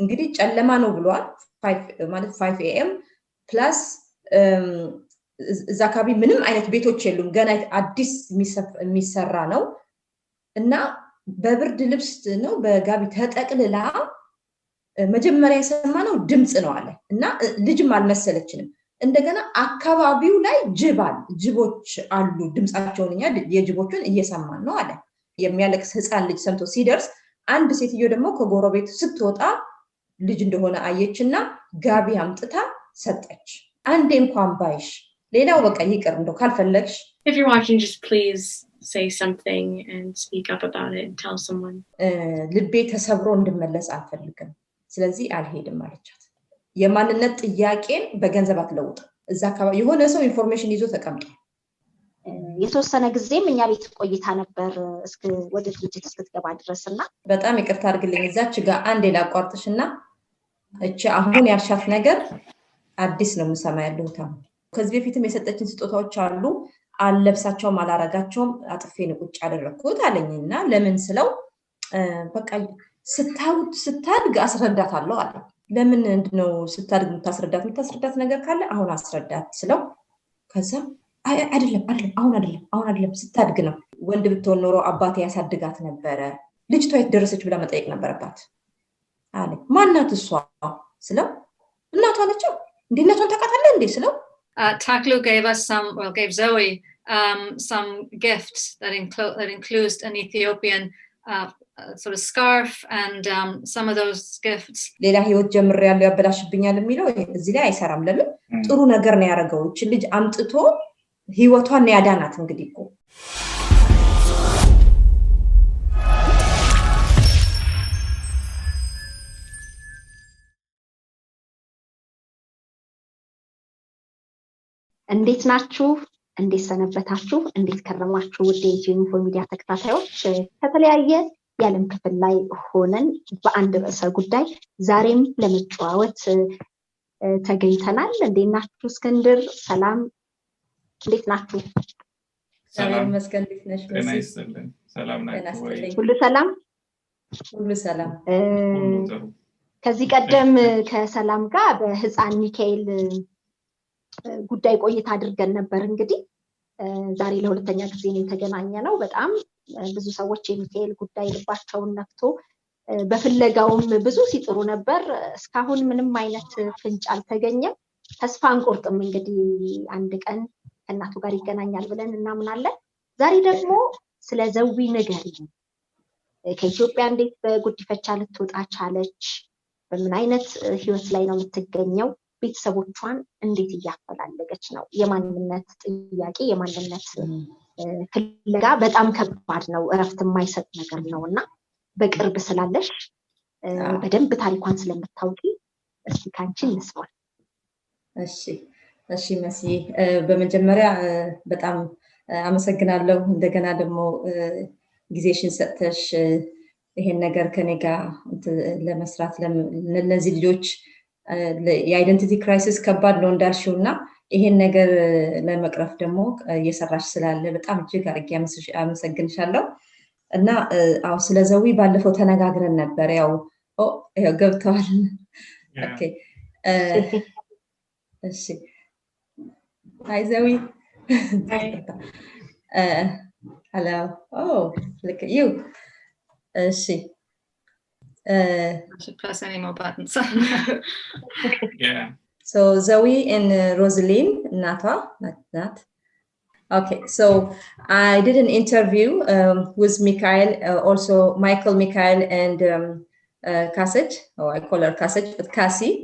እንግዲህ ጨለማ ነው ብሏል 5 ማለት 5 am plus እዛ አካባቢ ምንም አይነት ቤቶች የሉም ገና አዲስ የሚሰራ ነው እና በብርድ ልብስ ነው በጋቢ ተጠቅልላ መጀመሪያ የሰማነው ድምጽ ነው አለ እና ልጅም አልመሰለችንም እንደገና አካባቢው ላይ ጅቦች አሉ ድምጻቸውንኛ የጅቦቹን እየሰማን ነው አለ የሚያለቅስ ህፃን ልጅ ሰምቶ ሲደርስ አንድ ሴትዮ ደግሞ ከጎረቤት ስትወጣ ልጅ እንደሆነ አየችና ጋቢ አምጥታ ሰጠች አንዴ እንኳን ባይሽ ሌላው በቃ ይቅር እንደው ካልፈለግሽ If you're watching just please say something and speak up about it and tell someone ልቤ ተሰብሮ እንድመለስ አልፈልግም ስለዚህ አልሄድም አለቻት የማንነት ጥያቄን በገንዘብ አትለውጥ እዛ አካባቢ የሆነ ሰው ኢንፎርሜሽን ይዞ ተቀምጧል የተወሰነ ጊዜም እኛ ቤት ቆይታ ነበር እስከ ወደ ድርጅት እስክትገባ ድረስና በጣም ይቅርታ አድርግልኝ እዛች ጋር አንዴ ላቋርጥሽና እቺ አሁን ያልሻት ነገር አዲስ ነው መሰማ ያለሁት ከዚህ በፊትም የሰጠችን ስጦታዎች አሉ አለብሳቸውም አላረጋቸውም አጥፌን ቁጭ አደረኩት አለኝና ለምን ስለው በቃ ስታድግ አስረዳታለሁ አለ ለምን እንደው ስታድግ የምታስረዳት ነገር ካለ አሁን አስረዳት ስለው ከዛ አይደለም አሁን አይደለም ስታድግ ነው ወንድ ብትሆን ኖሮ አባቴ ያሳድጋት ነበር ልጅቷ የተደረሰች ብላ መጠየቅ ነበረባት አለ ማናት እሷ ስለው እናቷ ነች እንዴ እናቷን ታውቃታለህ እንዴ ስለው Taklu gave us gave Zoe some gifts that includes an Ethiopian sort of scarf and some of those gifts ሌላ ህይወት ጀምሬያለሁ ያበላሽብኛል የሚለው እዚህ ላይ አይሰራም ለምን ጥሩ ነገር ነው ያረጋው እቺ ልጅ አምጥቶ ህይወቷን ያዳናት እንግዲህ እኮ እንዴት ናችሁ እንዴት ሰነበታችሁ እንዴት ከረማችሁ ወደ EthioInfo ሚዲያ ተከታታዮች ከተለያየ የዓለም ክፍል ላይ ሆነን በአንድ ርዕሰ ጉዳይ ዛሬም ለመጫወት ተገኝተናል እንዴት ናችሁ እስክንድር ሰላም እንዴት ናችሁ ሰላም መስገን እንዴት ነሽ ሰላም ናችሁ ወይ ሁሉ ሰላም ከዚህ ቀደም ከሰላም ጋር በህፃን ሚካኤል ጉዳይ ቆይታ አድርገን ነበር እንግዲህ ዛሬ ለሁለተኛ ጊዜ ነው የተገናኘነው በጣም ብዙ ሰዎች የሚካኤል ጉዳይ ልባቸውን ነክቶ በፍለጋውም ብዙ ሲጥሩ ነበር እስካሁን ምንም አይነት ፍንጭ አልተገኘም ተስፋ አንቆርጥም እንግዲህ አንድ ቀን ከእናቱ ጋር ይገናኛል ብለን እናምናለን ዛሬ ደግሞ ስለ ዘዊ ንገሪኝ ከኢትዮጵያ እንዴት በጉዲፈቻ ልትወጣ ቻለች በምን አይነት ህይወት ላይ ነው የምትገኘው ቤተሰቦቿን እንዴት ያፈላልገች ነው የማንነት ጥያቄ የማንነት ፍለጋ በጣም ከባድ ነው እረፍት የማይሰጥ ነገር ነውና በቅርብ ስላለሽ በደንብ ታሪኳን ስለምታውቂ እስቲ ካንቺ እንስማ እሺ መሲ በመጀመሪያ በጣም አመሰግናለሁ እንደገና ደግሞ ጊዜሽን ሰጥተሽ ይሄን ነገር ከኔ ጋር ለመስራት ለነዚህ ልጆች የአይደንቲቲ ክራይሲስ ከባድ ነው እንዳልሽውና ይሄን ነገር ለመቅረፍ ደግሞ እየሰራሽ ስላለ በጣም እጅግ አድርጌ አመሰግንሻለሁ እና አው ስለ ዘዊ ባለፈው ተነጋግረን ነበር ያው ገብተዋል ኦኬ እሺ ሃይ ዘዊ hello oh look at you እሺ I should press any more buttons. Yeah. So Zoe and Rosaline, Nata, not. Okay, so I did an interview with Mikhail, also Michael, Mikhail, and Kasich. Oh, I call her Kasich, but Cassie.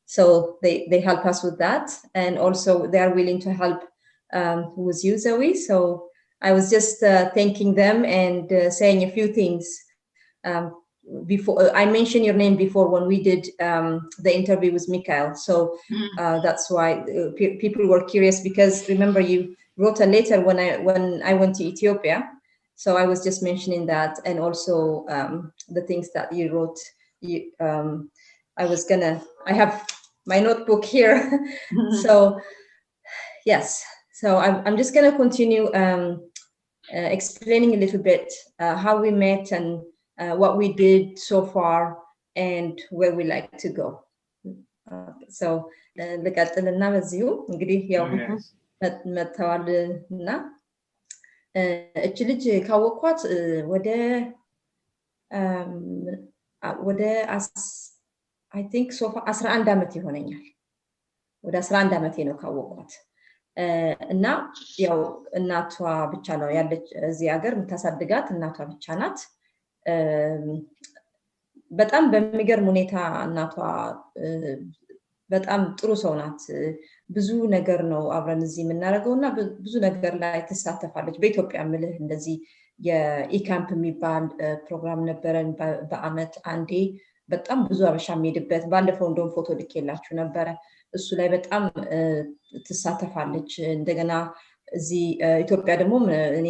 So they help us with that, and also they are willing to help with you, Zoe. So I was just thanking them and saying a few things. Before I mentioned your name before when we did the interview with Mikhail, so that's why people were curious because remember you wrote a letter when I went to Ethiopia, so I was just mentioning that and also the things that you wrote. I have my notebook here, so yes, so I'm just gonna continue explaining a little bit how we met and what we did so far and where we like to go. So ልቀጥልና በዚሁ እንግዲህ ያው መተዋልና እቺ ልጅ ካወቅኳት ወደ I think so far 11 ዓመት ይሆነኛል ወደ 11 ዓመቴ ነው ካወቅኳት እና ያው እናቷ ብቻ ነው ያለች እዚህ ሀገር የምታሳድጋት እናቷ ብቻ ናት በጣም በሚገርም ሁኔታ እናቷ በጣም ጥሩ ሰው ናት ብዙ ነገር ነው አብረን እዚህ የምናደርገውና ብዙ ነገር ላይ ተሳተፋለች በኢትዮጵያ ምልህ እንደዚህ የኢካምፕ የሚባል ፕሮግራም ነበረን በአመት አንዴ በጣም ብዙ አበሻ የሚሄድበት ባለፈው እንደውም ፎቶ ልኬላችሁ ነበረ እሱ ላይ በጣም ተሳተፋለች እንደገና እዚህ ኢትዮጵያ ደግሞ እኔ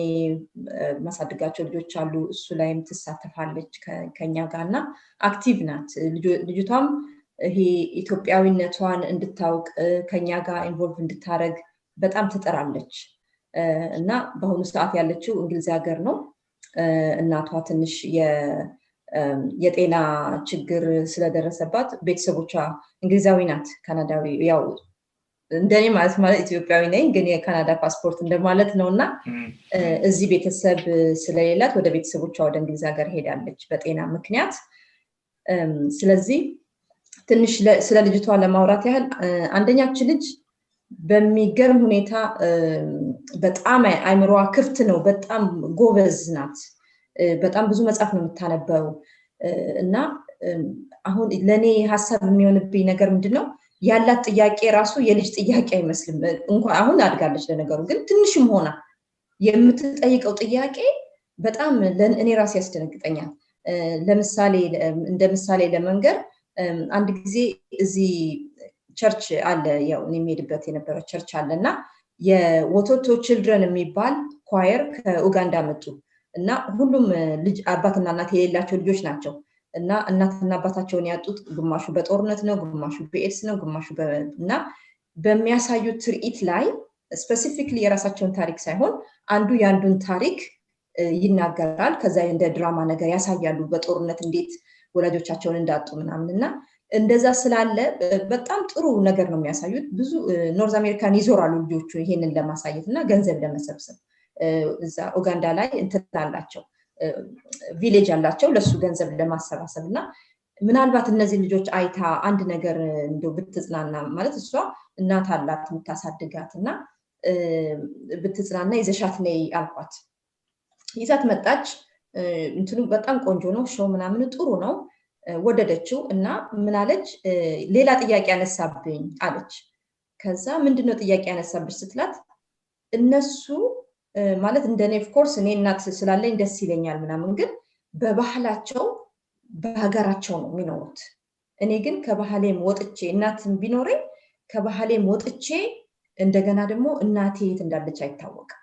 ማሳድጋቸው ልጆች አሉ እሱ ላይም ተሳተፋለች ከኛ ጋርና አክቲቭ ናት ልጅቷም ይሄ ኢትዮጵያዊነቷን እንድታውቅ ከኛ ጋር ኢንቮልቭ እንድታረግ በጣም ትጠራለች እና በአሁኑ ሰዓት ያለችው እንግሊዝ ሀገር ነው እናቷ ትንሽ የጤና ችግር ስለደረሰባት ቤተሰቦቿ እንግሊዛዊ ናት ካናዳዊ ያው እንደኔ ማለት ኢትዮጵያዊ ነኝ ግን የካናዳ ፓስፖርት እንደማለት ነውና እዚህ ቤተሰብ ስለሌላት ወደ ቤተሰቦቿ ወደ እንግሊዝ ሀገር ሄዳለች በጤና ምክንያት ስለዚህ ትንሽ ስለ ልጅቷ ለማውራት ያህል አንደኛች ልጅ በሚገርም ሁኔታ በጣም አይምሮዋ ክፍት ነው በጣም ጎበዝ ናት በጣም ብዙ መጽሐፍ ነው የምታነበው እና አሁን ለኔ ሐሳብ የሚሆንብኝ ነገር ምንድነው ያላት ጥያቄ ራሱ የልጅ ጥያቄ አይመስልም እንኳን አሁን አድጋለች ለነገሩ ግን ትንሽም ሆና የምትጠይቀው ጥያቄ በጣም ለኔ ራሴ ያስደነግጠኛል ለምሳሌ እንደምሳሌ ለመንገር አንድ ጊዜ እዚህ ቸርች አለ ያው እኔ የምሄድበት የነበረው ቸርች አለና የወቶቶ ችልድረን የሚባል ኳየር ከኡጋንዳ መጡ እና ሁሉም ልጅ አባትና እናት የሌላቸው ልጆች ናቸው እና እናትና አባታቸውን ያጡት ግማሹ በጦርነት ነው ግማሹ በኤድስ ነው ግማሹ እና በሚያሳዩት ትርኢት ላይ ስፔሲፊክሊ የራሳቸውን ታሪክ ሳይሆን አንዱ ያንዱን ታሪክ ይናገራል ከዛ እንደ ድራማ ነገር ያሳያሉ በጦርነት እንዴት ወላጆቻቸውን እንዳጡ ምናምንና እንደዛ ስላለ በጣም ጥሩ ነገር ነው የሚያሳዩት ብዙ ኖርዝ አሜሪካን ይዞራሉ ልጆቹ ይሄንን ለማሳየትና ገንዘብ ለመሰብሰብ እዛ ኡጋንዳ ላይ እንትላላቸው ቪሌጅ አላቸው ለሱ ገንዘብ ለማሰባሰብና ምናልባት እነዚህ ልጆች አይታ አንድ ነገር እንደው ብትጽናና ማለት እሷ እናት አላት የምታሳድጋትና ብትጽናና ይዘሻት ነይ አልኳት ይዛት መጣች እንትኑ በጣም ቆንጆ ነው ሾው ምናምን ጥሩ ነው ወደደችው እና ምን አለች ሌላ ጥያቄ ያነሳብኝ አለች ከዛ ምንድነው ጥያቄ ያነሳብሽ ስትላት እነሱ ማለት እንደኔ ኦፍ ኮርስ እኔ እናት ስላለኝ ደስ ይለኛል ምናምን ግን በባህላቸው በሀገራቸው ነው የሚኖሩት እኔ ግን ከባህሌም ወጥቼ እናትም ቢኖረኝ ከባህሌም ወጥቼ እንደገና ደግሞ እናቴ የት እንዳለች አይታወቅም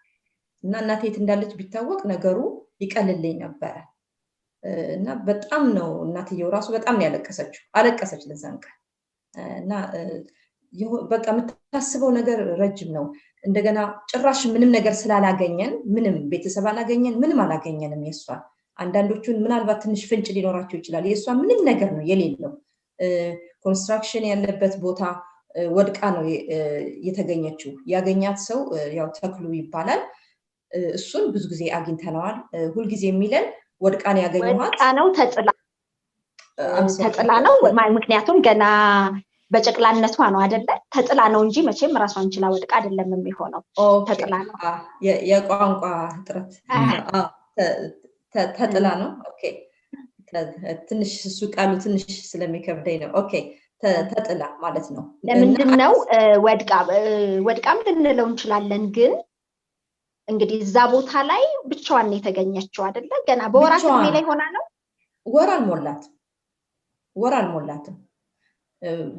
እና እናቴ የት እንዳለች ቢታወቅ ነገሩ ይቀልልኝ ነበር እና በጣም ነው እናትየው ራሱ በጣም ነው ያለቀሰችው አለቀሰች ለዛን ቀን እና በቃ የምታስበው ነገር ረጅም ነው እንደገና ጭራሽ ምንም ነገር ስላላገኘን ምንም ቤተሰብ አላገኘን ምንም አላገኘንም የሷ አንዳንዶቹን ምናልባት ትንሽ ፍንጭ ሊኖራቸው ይችላል የሷ ምንም ነገር ነው የሌለው ኮንስትራክሽን ያለበት ቦታ ወድቃ ነው የተገኘችው ያገኛት ሰው ያው ተክሉ ይባላል እሱን ብዙ ጊዜ አግኝተናል ሁሉ ጊዜ የሚለን ወድቃን ያገኘዋት ወድቃ ነው ተጥላ ነው ምክንያቱም ገና በጨቅላነቷ ነው አይደለ ተጥላ ነው እንጂ መቼም ራሷን ችላ ወድቃ አይደለም የሚሆነው ተጥላ ነው የቋንቋ ጥረት ተጥላ ነው ኦኬ ትንሽ እሱ ቃሉ ትንሽ ስለሚከብደኝ ነው ኦኬ ተጥላ ማለት ነው ለምንድነው ወድቃም ልንለው እንችላለን ግን እንግዲህ እዛ ቦታ ላይ ብቻዋን የተገኘችው አይደለ ገና በወራት እድሜ ላይ ሆና ነው ወር አልሞላትም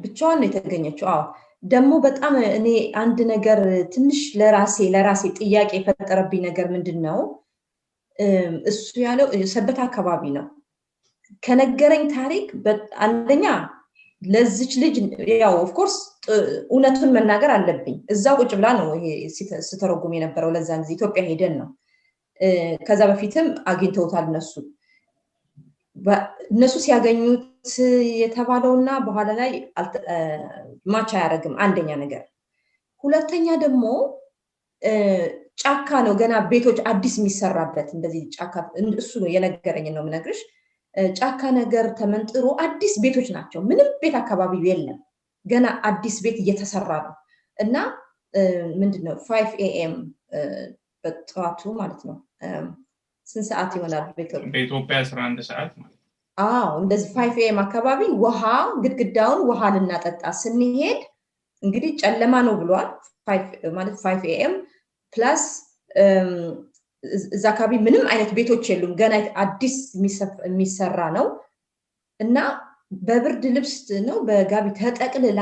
ብቻዋን የተገኘችው አዎ ደግሞ በጣም እኔ አንድ ነገር ትንሽ ለራሴ ጥያቄ የፈጠረብኝ ነገር ምንድነው እሱ ያለው ሰበታ አካባቢ ነው ከነገረኝ ታሪክ አንደኛ ለዚች ልጅ ያው ኦፍ ኮርስ እውነቱን መናገር አለብኝ እዛው ቁጭ ብላ ነው ይሄ ሲተረጉም የነበረው ለዛን ጊዜ ኢትዮጵያ ሄደን ነው ከዛ በፊትም አግኝተውታል እነሱ እነሱ ሲያገኙት የተባለውና በኋላ ላይ ማቻ ያረግም አንደኛ ነገር ሁለተኛ ደግሞ ጫካ ነው ገና ቤቶች አዲስ የሚሰራበት እንደዚህ ጫካ እሱ ነው የነገረኝ ነው ምነግርሽ ጫካ ነገር ተመንጥሮ አዲስ ቤቶች ናቸው ምንም ቤት አካባቢው የለም ገና አዲስ ቤት እየተሰራ ነው እና ምንድነው 5 am በጠዋቱ ማለት ነው ስንት ሰዓት ይሆናል በኢትዮጵያ 11 ሰዓት ማለት እንደዚህ 5 am አካባቢ ውሃ ግድግዳውን ውሃ ልናጠጣ ስንሄድ እንግዲህ ጨለማ ነው ብሏል 5 ማለት 5 am ፕላስ እዛ አካባቢ ምንም አይነት ቤቶች የሉም ገና አዲስ የሚሰራ ነው እና በብርድ ልብስ ነው በጋቢ ተጠቅልላ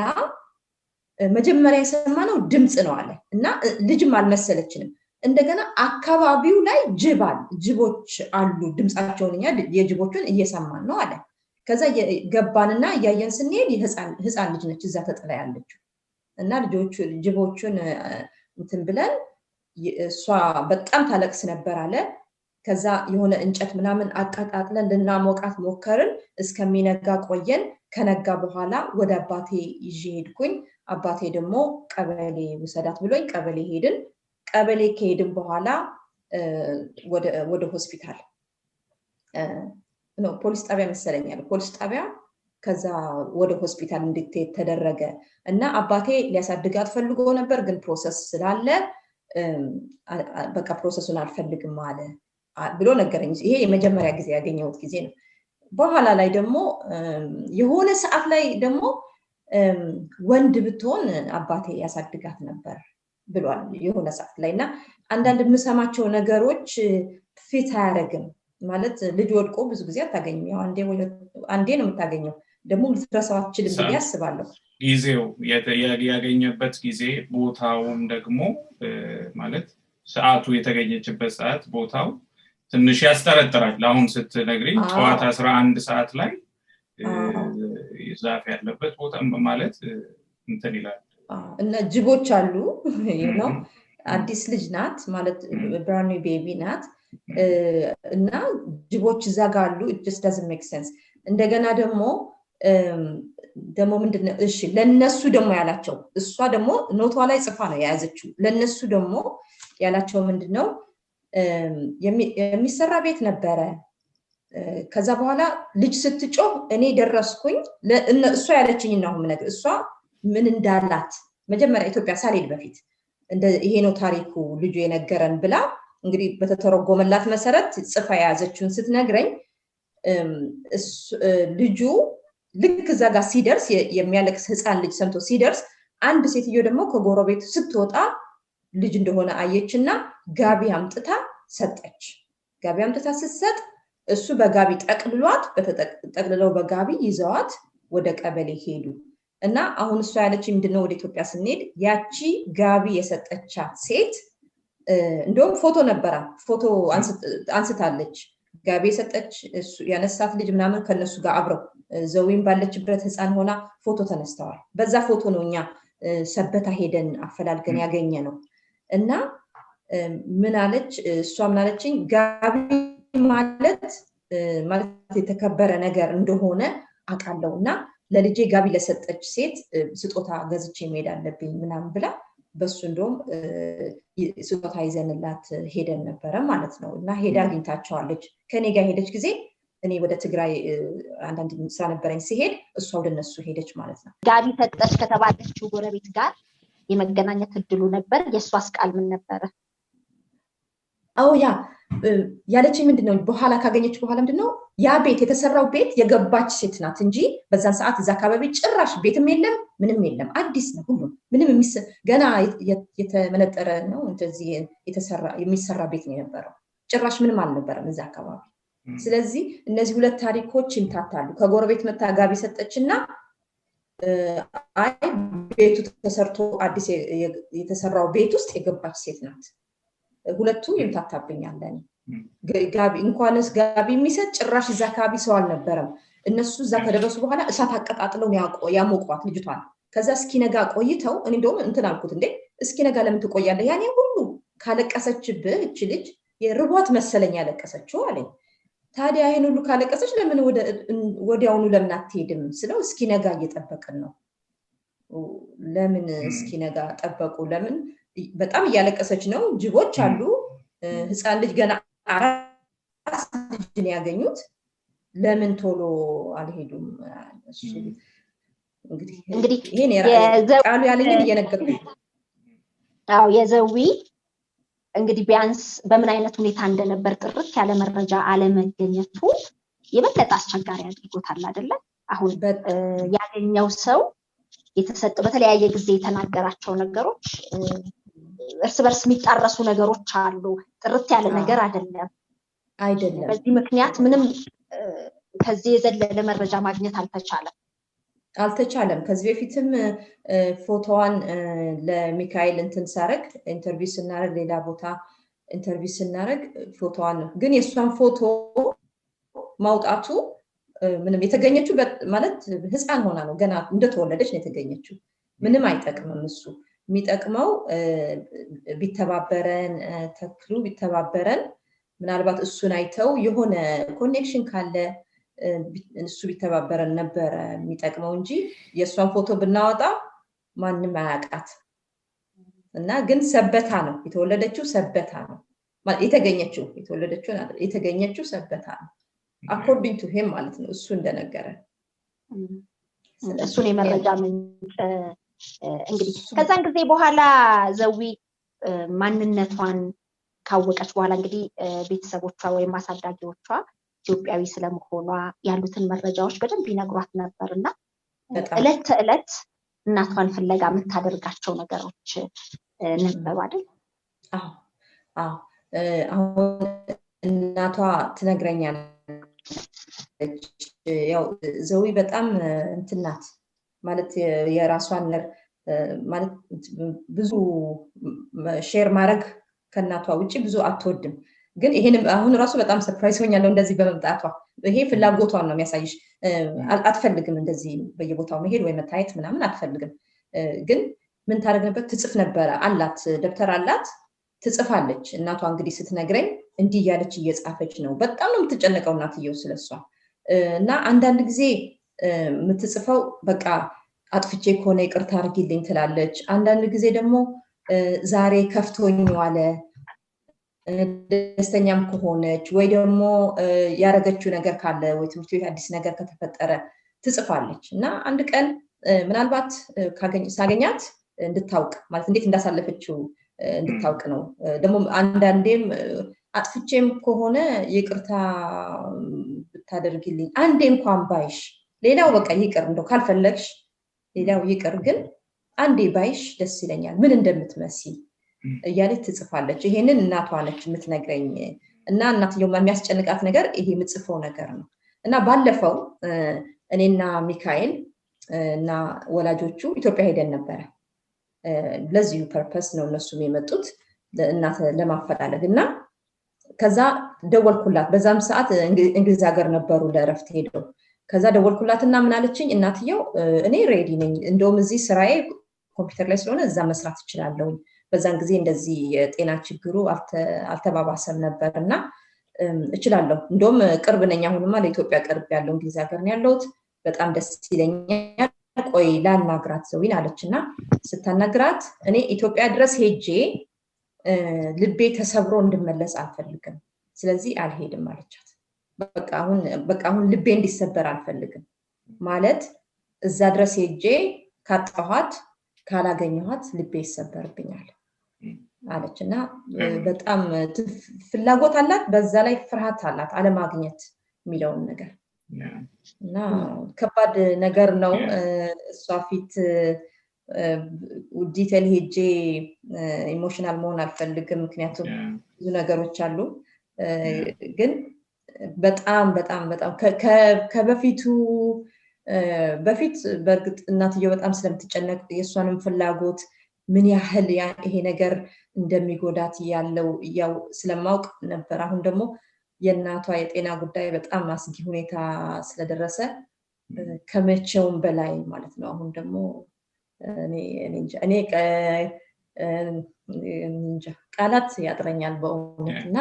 መጀመሪያ የሰማነው ድምጽ ነው አለ እና ልጅም አልመሰለችንም እንደገና አካባቢው ላይ ጅቦች አሉ ድምጻቸውንኛ የጅቦቹን እየሰማን ነው አለ ከዛ ገባንና ያየን ስንሄድ ህፃን ልጅ ነች እዛ ተጥላ ያለችው እና ጅቦቹን እንትን ብለን እሷ በጣም ታለቅስ ነበር አለ ከዛ የሆነ እንጨት ምናምን አጣጣጥለን ልናሞቃት ሞከርን እስከሚነጋ ቆየን ከነጋ በኋላ ወደ አባቴ ይዤ ሄድኩኝ አባቴ ደግሞ ቀበሌ ወሰዳት ብሎኝ ቀበሌ ሄድን ቀበሌ ከሄድን በኋላ ወደ ሆስፒታል ነው ፖሊስ ጣቢያ መሰለኛል ፖሊስ ጣቢያ ከዛ ወደ ሆስፒታል እንድትሄድ ተደረገ እና አባቴ ሊያሳድጋት ፈልጎ ነበር ግን ፕሮሰስ ስላለ በቃ ፕሮሰሱን አልፈልግም አለ ብሎ ነገረኝ ይሄ የመጀመሪያ ጊዜ ያገኘሁት ጊዜ ነው በኋላ ላይ ደግሞ የሆነ ሰዓት ላይ ደግሞ ወንድ ብትሆን አባቴ ያሳድጋት ነበር ብሏል የሆነ ሰዓት ላይና አንዳንድ የምሰማቸው ነገሮች ፊት አያረግም ማለት ልጅ ወድቆ ብዙ ጊዜ አታገኝም ያው አንዴ ነው የምታገኘው ደግሞ ልትረሳው አትችልም ብዬ አስባለሁ ጊዜው ያገኘበት ጊዜ ቦታውም ደግሞ ማለት ሰዓቱ የተገኘችበት ሰዓት ቦታው ትንሽ ያስጠረጥራል አሁን ስትነግሪኝ ጠዋት 11 ሰዓት ላይ ዛፍ ያለበት ቦታ ማለት እንትን ይላል እና ጅቦች አሉ ነው አዲስ ልጅ ናት ማለት ብራኒ ቤቢ ናት እና ጅቦች እዛ ጋር አሉ it just doesn't make sense እንደገና ደግሞ ምንድነው እሺ ለነሱ ደግሞ ያላቸው እሷ ደግሞ ኖቷ ላይ ጽፋ ነው የያዘችው ለነሱ ደግሞ ያላቸው ምንድነው የሚሰራ ቤት ነበረ ከዛ በኋላ ልጅ ስትጮህ እኔ ደረስኩኝ እሷ ያለችኝ ነው ነገር እሷ ምን እንዳላት መጀመሪያ ኢትዮጵያ ሳልሄድ በፊት ይሄ ነው ታሪኩ ልጁ የነገረን ብላ እንግዲህ በተተረጎመላት መሰረት ጽፋ የያዘችውን ስትነግረኝ ልጁ ልክ እዛ ጋር ሲደርስ የሚያለቅስ ህፃን ልጅ ሰምቶ ሲደርስ አንድ ሴትዮ ደግሞ ከጎረቤት ስትወጣ ልጅ እንደሆነ አየችና ጋቢ አምጥታ ሰጠች ጋቢ አምጥታ ስትሰጥ እሱ በጋቢ ጠቅልሏት በተጠቅልለው በጋቢ ይዘዋት ወደ ቀበሌ ሄዱ እና አሁን እሷ ያለችኝ ምንድነው ወደ ኢትዮጵያ ስንሄድ ያቺ ጋቢ የሰጠቻት ሴት እንደውም ፎቶ ነበራ ፎቶ አንስታለች ጋቢ የሰጠች እሱ ያነሳት ልጅ ምናምን ከነሱ ጋር አብረው ዘዊን ባለችበት ህፃን ሆና ፎቶ ተነስተዋል በዛ ፎቶ ነው እኛ ሰበታ ሄደን አፈላልገን ያገኘ ነው እና ምን አለች እሷ ምን አለችኝ ጋቢ ማለት የተከበረ ነገር እንደሆነ አቃለውና ለልጄ ጋቢ ለሰጠች ሴት ስጦታ ገዝቼ መሄድ አለብኝ ምናምን ብላ በሱ እንደውም ስጦታ ይዘንላት ሄደን ነበር ማለት ነው እና ሄዳ አግኝታቸዋለች ከኔ ጋር ሄደች ጊዜ እኔ ወደ ትግራይ አንዳንድ ስራ ነበረኝ ሲሄድ እሷ ወደነሱ ሄደች ማለት ነው ጋቢ ሰጠች ከተባለችው ጎረቤት ጋር የመገናኘት እድሉ ነበር የሷስ ቃል ምን ነበር ያ ያለችኝ ምንድነው በኋላ ካገኘች በኋላ ምንድነው ያ ቤት የተሰራው ቤት የገባች ሴት ናት እንጂ በዛን ሰዓት እዛ አካባቢ ጭራሽ ቤትም የለም ምንም የለም አዲስ ነው ሁሉ ምንም ገና የተመነጠረ ነው እንደዚህ የሚሰራ ቤት ነው የነበረው ጭራሽ ምንም አልነበረም እዛ አካባቢ ስለዚህ እነዚህ ሁለት ታሪኮች ይምታታሉ ከጎረቤት መታ ጋቢ ሰጠችና ቤቱ ተሰርቶ አዲስ የተሰራው ቤት ውስጥ የገባች ሴት ናት ሁለቱም ይምታታብኛል ለኔ ጋቢ እንኳንስ ጋቢ የሚሰጥ ጭራሽ እዛ አካባቢ ሰው አልነበረም እነሱ እዛ ከደረሱ በኋላ እሳት አቀጣጥለው ያሞቋት ልጅቷን ከዛ እስኪነጋ ቆይተው እኔ እንደውም እንትን አልኩት እንዴ እስኪነጋ ለምን ትቆያለህ ያኔ ሁሉ ካለቀሰችብህ እቺ ልጅ የርቧት መሰለኝ ያለቀሰችው አለኝ ታዲያ ይሄን ሁሉ ካለቀሰች ለምን ወዲያውኑ ለምን አትሄድም ስለው እስኪ ነጋ እየጠበቅን ነው ለምን እስኪ ነጋ ጠበቁ ለምን በጣም እያለቀሰች ነው ጅቦች አሉ ህፃን ልጅ ገና አራስ ልጅ ያገኙት ለምን ቶሎ አልሄዱም እሱ እንግዲህ ይሄን ቃሉ ያለኝን እየነገርኩኝ አው የዘዊ እንግዲህ ቢያንስ በምን አይነት ሁኔታ እንደነበር ጥርት ያለ መረጃ አለመገኘቱ የበለጠ አስቸጋሪ አድርጎታል አይደለ አሁን ያገኘው ሰው የተሰጠው በተለያየ ጊዜ የተናገራቸው ነገሮች እርስ በርስ የሚጣረሱ ነገሮች አሉ ጥርት ያለ ነገር አይደለም በዚህ ምክንያት ምንም ከዚህ የዘለለ መረጃ ማግኘት አልተቻለም ከዚህ በፊትም ፎቶዋን ለሚካኤል እንትን ሳረግ ኢንተርቪው ስናረግ ሌላ ቦታ ኢንተርቪው ስናረግ ፎቶዋን ግን የሷን ፎቶ ማውጣቱ ምንም የተገኘችው ማለት ህፃን ሆና ነው ገና እንደተወለደች ነው የተገኘችው ምንም አይጠቅምም እሱ የሚጠቅመው ቢተባበረን ተክሉ ቢተባበረን ምናልባት እሱን አይተው የሆነ ኮኔክሽን ካለ እሱ ቢተባበረን ነበር የሚጠቅመው እንጂ የሷን ፎቶ ብናወጣ ማንንም አያቃት እና ግን ሰበታ ነው የተወለደችው ሰበታ ነው ማለት የተገኘችው ሰበታ ነው according to him ማለት ነው እሱ እንደነገረ እሱን የመረጃ ምንጭ እንግዲህ ከዛን ጊዜ በኋላ ዘዊ ማንነቷን ካወቀች በኋላ እንግዲህ ቤተሰቦቿ ወይም አሳዳጊዎቿ ኢትዮጵያዊ ስለመሆኗ ያሉትን መረጃዎች በደንብ ይነግሯት ነበርና እለት እናቷን ፍለጋ የምታደርጋቸው ነገሮች ነበሩ አይደል አሁን እናቷ ትነግረኛለች ያው ዘዊ በጣም እንትናት ማለት የራሷን ማለት ብዙ ሼር ማድረግ ከናቷ ውጪ ብዙ አትወድም ግን ይሄንም አሁን ራሱ በጣም ሰርፕራይዝ ሆኛለሁ እንደዚህ በመምጣቷ ይሄ ፍላጎቷን ነው የሚያሳይሽ አትፈልግም እንደዚህ በየቦታው መሄድ ወይ መታየት ምናምን አትፈልግም ግን ምን ታደርግ ነበር ትጽፍ ነበር አላት ደብተር አላት ትጽፋለች እናቷ እንግዲህ ስትነግረኝ እንዲህ ያለች እየጻፈች ነው በጣም ነው የምትጨነቀው እናትየው ስለሷ እና አንዳንድ ጊዜ የምትጽፈው በቃ አጥፍቼ ከሆነ ይቅርታ አድርጊልኝ ትላለች አንዳንድ ጊዜ ደግሞ ዛሬ ከፍቶኝ ዋለ ደስተኛም ከሆነች ወይ ደግሞ ያረገችው ነገር ካለ ወይ ትምህርት ቤት አዲስ ነገር ከተፈጠረ ትጽፋለች እና አንድ ቀን ምናልባት ሳገኛት እንድታውቅ ማለት እንዴት እንዳሳለፈችው እንድታውቅ ነው ደግሞ አንዳንዴም አጥፍቼም ከሆነ ይቅርታ ብታደርጊልኝ አንዴ እንኳን ባይሽ ሌላው በቃ ይቅር እንደው ካልፈለግሽ ሌላው ይቅር ግን አንዴ ባይሽ ደስ ይለኛል ምን እንደምትመስይ እያለች ትጽፋለች ይሄንን እናቷ ነች የምትነግረኝ እና እናትየው የሚያስጨንቃት ነገር ይሄ የምጽፈው ነገር ነው እና ባለፈው እኔና ሚካኤል እና ወላጆቹ ኢትዮጵያ ሄደን ነበር ለዚሁ ፐርፐስ ነው እነሱም የመጡት እናት ለማፈላለግ እና ከዛ ደወልኩላት በዛም ሰዓት እንግሊዝ ሀገር ነበሩ ለረፍት ሄደው ከዛ ደወልኩላትና ምን አለችኝ እናትየው እኔ ሬዲ ነኝ እንደውም እዚህ ስራዬ ኮምፒውተር ላይ ስለሆነ እዛ መስራት እችላለሁ በዛን ጊዜ እንደዚህ የጤና ችግሩ አልተባባሰም ነበርና እችላለሁ እንደውም ቅርብ ነኝ አሁንማ ለኢትዮጵያ ቅርብ ያለው እንግሊዝ ሀገር ነው ያለሁት በጣም ደስ ይለኛል ቆይ ላናግራት ዘዊን አለችና ስታናግራት እኔ ኢትዮጵያ ድረስ ሄጄ ልቤ ተሰብሮ እንድመለስ አልፈልግም ስለዚህ አልሄድም አለቻት በቃ አሁን ልቤ እንዲሰበር አልፈልግም ማለት እዛ ድረስ ሄጄ ካጣኋት ካላገኘኋት ልቤ ይሰበርብኛል አለችና በጣም ፍላጎት አላት በዛ ላይ ፍርሃት አላት አለማግኘት የሚለውን ነገር እና ከባድ ነገር ነው እሷ ፊት ዲቴል ሄጄ ኢሞሽናል መሆን አልፈልግም ምክንያቱም ብዙ ነገሮች አሉ ግን በጣም ከበፊቱ በፊት በርግጥ እናትየው በጣም ስለምትጨነቅ የሷንም ፍላጎት ምን ያህል ይሄ ነገር እንደሚጎዳት ያው ስለማውቅ ነበር አሁን ደግሞ የእናቷ የጤና ጉዳይ በጣም አስጊ ሁኔታ ስለደረሰ ከመቼውም በላይ ማለት ነው አሁን ደግሞ እኔ ቃላት ያጥረኛል በእውነትና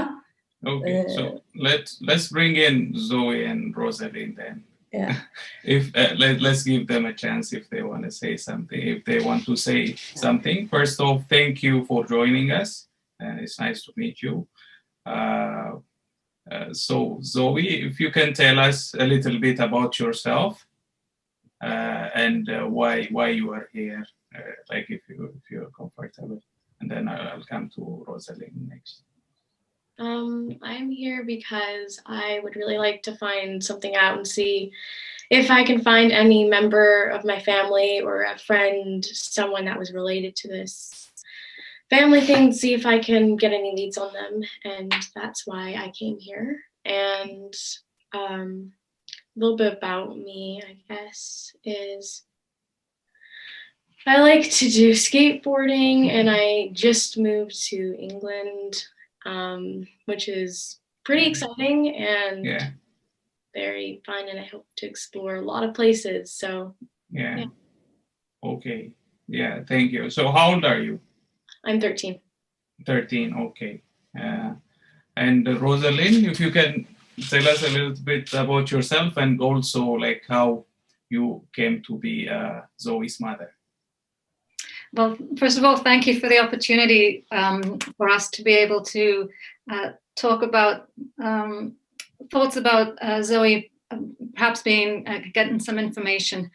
Okay, so let's bring in Zoe and Rosalind then. Yeah. If let's give them a chance if they want to say something. If they want to say something, first off, thank you for joining us. It's nice to meet you. So Zoe, if you can tell us a little bit about yourself and why you are here, like if you're comfortable, and then I'll come to Rosalind next. I'm here because I would really like to find something out and see if I can find any member of my family or a friend, someone that was related to this family thing, see if I can get any leads on them. And that's why I came here. And a little bit about me, I guess, is I like to do skateboarding, and I just moved to England, which is pretty exciting and very fun, and I hope to explore a lot of places. So yeah. Okay. Yeah, thank you. So how old are you? I'm 13. 13, okay. And Rosalind, if you can tell us a little bit about yourself and also like how you came to be Zoe's mother. Well, first of all, thank you for the opportunity for us to be able to talk about thoughts about Zoe perhaps getting some information,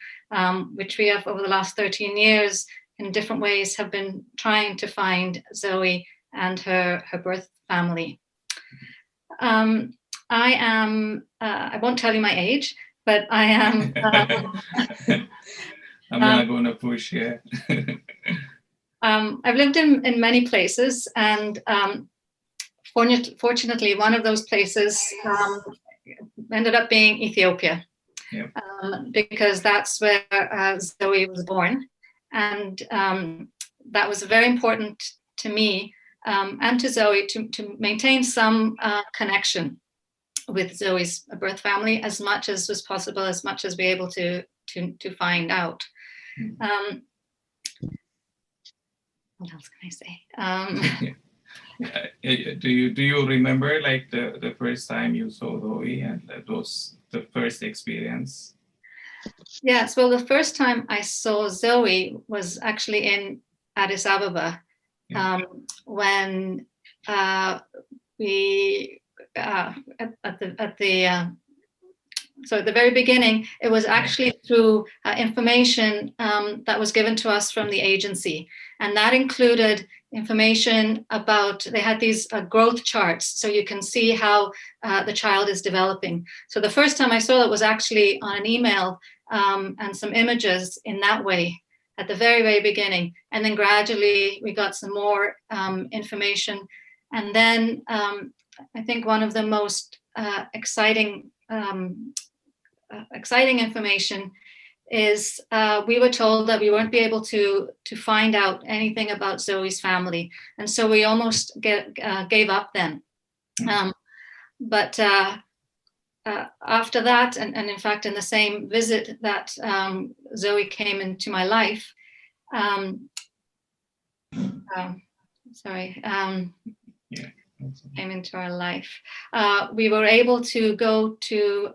which we have over the last 13 years in different ways have been trying to find Zoe and her birth family. I won't tell you my age, but I am... I'm not going to push here. I've lived in many places, and fortunately, one of those places ended up being Ethiopia, because that's where Zoe was born. And that was very important to me and to Zoe to maintain some connection with Zoe's birth family as much as was possible, as much as we're able to find out. What else can I say? Do you remember like the first time you saw Zoe and the first experience? Yes, well, the first time I saw Zoe was actually in Addis Ababa, when we so at the very beginning, it was actually through information that was given to us from the agency. And that included information about, they had these growth charts, so you can see how the child is developing. So the first time I saw it was actually on an email and some images in that way at the very, very beginning. And then gradually we got some more information. And then I think one of the most exciting information is we were told that we weren't be able to find out anything about Zoe's family, and so we almost gave up then. But after that, and in fact in the same visit that Zoe came into my life, came into our life, we were able to go to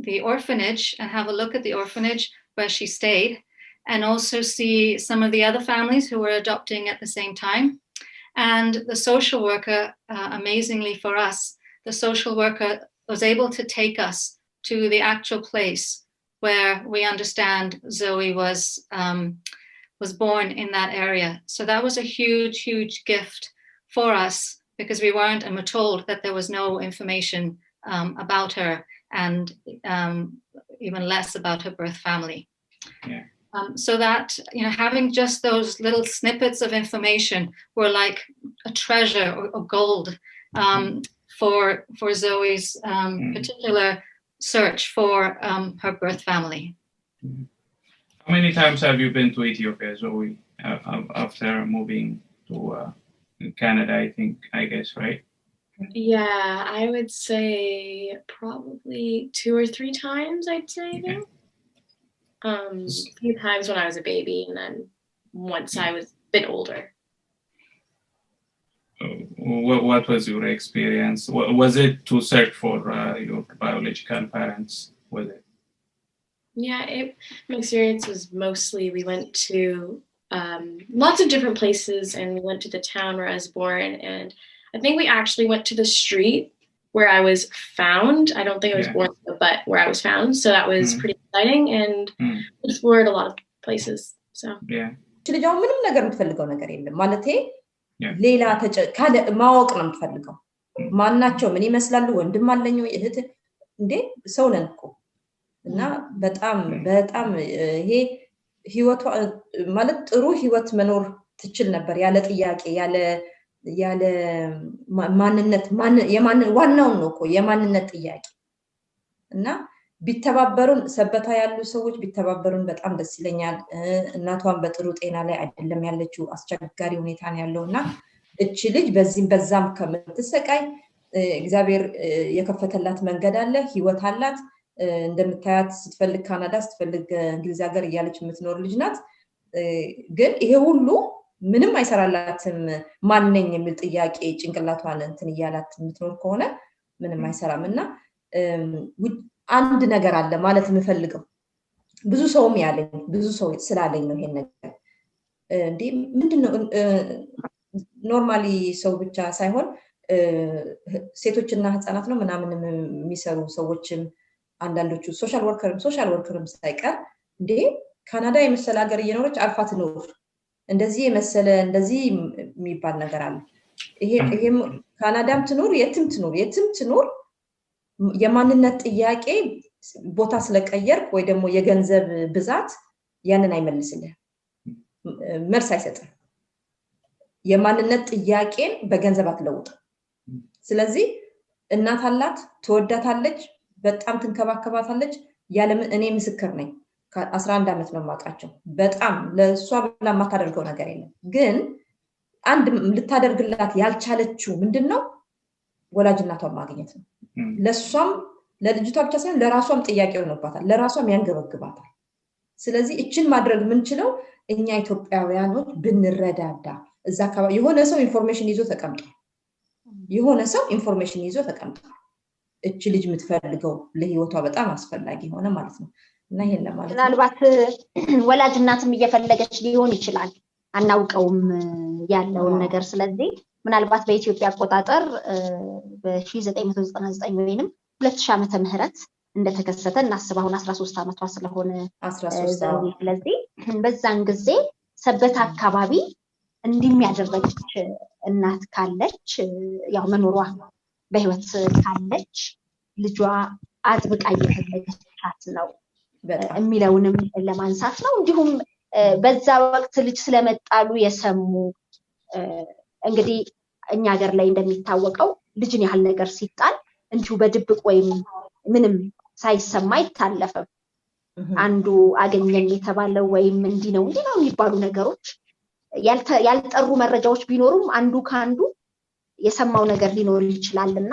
the orphanage and have a look at the orphanage where she stayed, and also see some of the other families who were adopting at the same time. And the social worker, amazingly for us, the social worker was able to take us to the actual place where we understand Zoe was born in that area. So that was a huge, huge gift for us, because we weren't, and were told that there was no information about her, and even less about her birth family. So that, having just those little snippets of information were like a treasure or gold for Zoe's particular search for her birth family. How many times have you been to Ethiopia, Zoe, after moving to Canada, I guess, right? Yeah, I would say probably 2 or 3 times, I'd say. Okay. A few times when I was a baby, and then once I was a bit older. what was your experience? Was it to search for your biological parents? Was it? Yeah, my experience was mostly we went to lots of different places, and we went to the town where I was born, and I think we actually went to the street where I was found. I don't think I was born, but where I was found. So that was pretty exciting, and explored a lot of places. So yeah. ልጅ ምንም ነገር የምትፈልገው ነገር የለም ማለቴ ሌላ ካለ ማወቅ ነው የምትፈልገው ማናቸው ምን ይመስላሉ ወንድም አለኝ ወይ እህት እንዴ ሰው ነን እኮ እና በጣም ይሄ ህይወቷ ማለት ጥሩ ህይወት መኖር ትችል ነበር ያለ ጥያቄ ያለ ማንነት ዋናው ነው እኮ የማንነት ጥያቄ እና ቢተባበሩን ሰበታ ያሉ ሰዎች ቢተባበሩን በጣም ደስ ይለኛል እናቷን በጥሩ ጤና ላይ አይደለም ያለችው አስቸጋሪ ሁኔታ ነው ያለውና እቺ ልጅ በዛም ከምትሰቃይ እግዚአብሔር የከፈተላት መንገድ አለ ህይወት አላት እንደምታያት ስትፈልግ ካናዳ ስትፈልግ እንግሊዝ ሀገር እያለች የምትኖር ልጅ ናት ግን ይሄ ሁሉ ምንም አይሰራላትም ማንነኝ የሚል ጥያቄ ጭንቅላቷን እንትን ይያላት የምትኖር ከሆነ ምንም አይሰራምና አንድ ነገር አለ ማለት የምፈልገው ብዙ ሰውም ያለኝ ብዙ ሰው ስላለኝ ነው ይሄን ነገር እንዴ ምንድነው ኖርማሊ ሰው ብቻ ሳይሆን ሴቶችና ህፃናት ነው ምናምን የሚሰሩ ሰዎችም አንዳንዶቹ ሶሻል ወርከርም ሳይቀር እንዴ ካናዳ የመሰለ ሀገር እየኖረች አልፋ ትኖር እንደዚህ የመሰለ እንደዚህ የሚባል ነገር አለ ይሄም ካናዳም ትኖር የትም ትኖር የማንነት ጥያቄ ቦታ ስለቀየር ወይ ደግሞ የገንዘብ ብዛት ያንን አይመልስልህ መልስ አይሰጥም የማንነት ጥያቄን በገንዘብ አትለውጥ ስለዚህ እናት አላት ትወዳታለች በጣም ትንከባከባታለች ያለምን እኔ ምስክር ነኝ ከ11 አመት ነው ማቃቸው በጣም ለሷ ብላ ማታደርገው ነገር የለም ግን አንድ ልታደርግላት ያልቻለችው ምንድነው ወላጅ እናቷን ማግኘት ነው ለሷም ለልጅቷ ብቻ ሳይሆን ለራሷም ጥያቄ ሆነባታል ለራሷም ያንገበግባታል ስለዚህ እቺን ማድረግ ምንችለው እኛ ኢትዮጵያውያኖች ብንረዳዳ እዛ አካባቢ የሆነ ሰው ኢንፎርሜሽን ይዞ ተቀምጧል እቺ ልጅ የምትፈልገው ለህይወቷ በጣም አስፈላጊ ሆነ ማለት ነው እና ይሄን ለማለት ምናልባት ወላጅ እናትም እየፈለገች ሊሆን ይችላል አናውቀውም ያለውን ነገር ስለዚህ ምናልባት በኢትዮጵያ አቆጣጠር በ1999 ወይንም 2000 ዓመተ ምህረት እንደተከሰተ እናስብ አሁን 13 ዓመቷ ስለሆነ ስለዚህ በዛን ጊዜ ሰበታ አካባቢ እንዲሚያደርገች እናት ካለች ያው መኖሯ በህይወት ካለች ልጇ አጥብቃ እየፈለገቻት ነው የሚለውንም ለማንሳት ነው እንዲሁም በዛ ወቅት ልጅ ስለመጣሉ የሰሙ እንግዲህ እኛ ሀገር ላይ እንደሚታወቀው ልጅን ያህል ነገር ሲጣል እንዲሁ በድብቅ ወይም ምንም ሳይሰማ ይታለፈም አንዱ አገኘን የተባለው ወይም እንዲህ ነው የሚባሉ ነገሮች ያልጠሩ መረጃዎች ቢኖሩም አንዱ ካንዱ የሰማው ነገር ሊኖር ይችላልና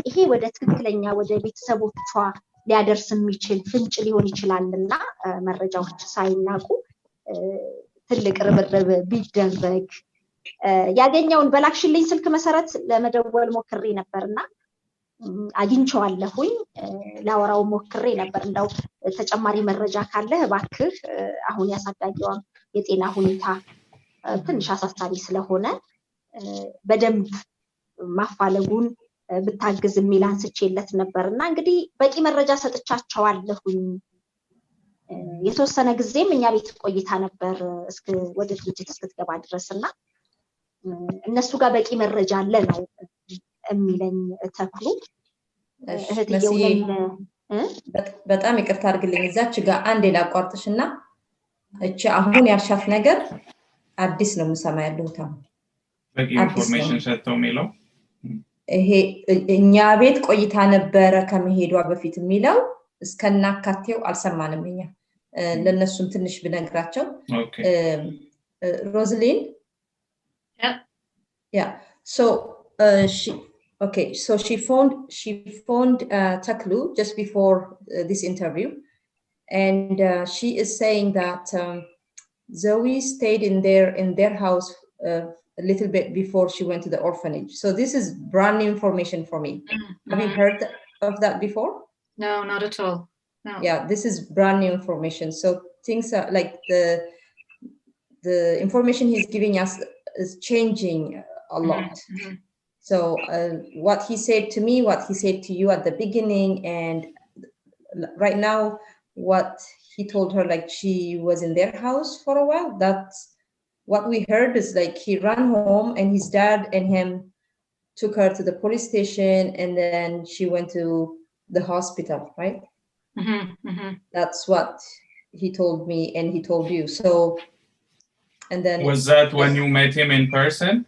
ይሄ ወደ ትክክለኛ ወደ ቤተሰቦቿ ሊያደርስ የሚችል ፍንጭ ሊሆን ይችላልና መረጃዎች ሳይናቁ ትልቅ ርብርብ ቢደረግ ያገኘውን በላክሽልኝ ስልክ መሰረት ለመደወል ሞክሬ ነበርና አግኝቼዋለሁኝ ላወራው ሞክሬ ነበር እንደው ተጨማሪ መረጃ ካለ እባክህ አሁን ያሳዳጊዋ የጤና ሁኔታ ትንሽ አሳሳቢ ስለሆነ በደንብ ማፋለጉን ብታግዝ የሚላን ስጨለት ነበርና እንግዲህ በቂ መረጃ ሰጥቻቸዋለሁኝ የተወሰነ ጊዜም እኛ ቤት ቆይታ ነበር ወደ ድርጅት እስክትገባ ድረስና እነሱ ጋር በቂ መረጃ አለ ነው የሚለኝ ተክሉ እህትየውንም በጣም ይቅርታ አድርግልኝ እዛች ጋር አንዴ ላቋርጥሽና እቺ አሁን ያልሻት ነገር አዲስ ነው የምሰማ ያለሁት በቂ ኢንፎርሜሽን ሰጥተው የሚለው ይሄ እኛ ቤት ቆይታ ነበረ ከመሄዷ በፊት የሚለው እስከናካቴው አልሰማንም እኛ ለነሱም ትንሽ ብነግራቸው ሮዝሊን yeah so she phoned Taklu just before this interview and she is saying that Zoe stayed in their house a little bit before she went to the orphanage. So this is brand new information for me. Mm-hmm. Have you heard of that before? No, not at all. No. Yeah, this is brand new information. So things are like the information he's giving us is changing a lot. Mm-hmm. So what he said to me, what he said to you at the beginning, and right now what he told her, like she was in their house for a while. That's what we heard, is like he ran home and his dad and him took her to the police station, and then she went to the hospital, right? Mm-hmm. Mm-hmm. That's what he told me and he told you. So, and then was that when you met him in person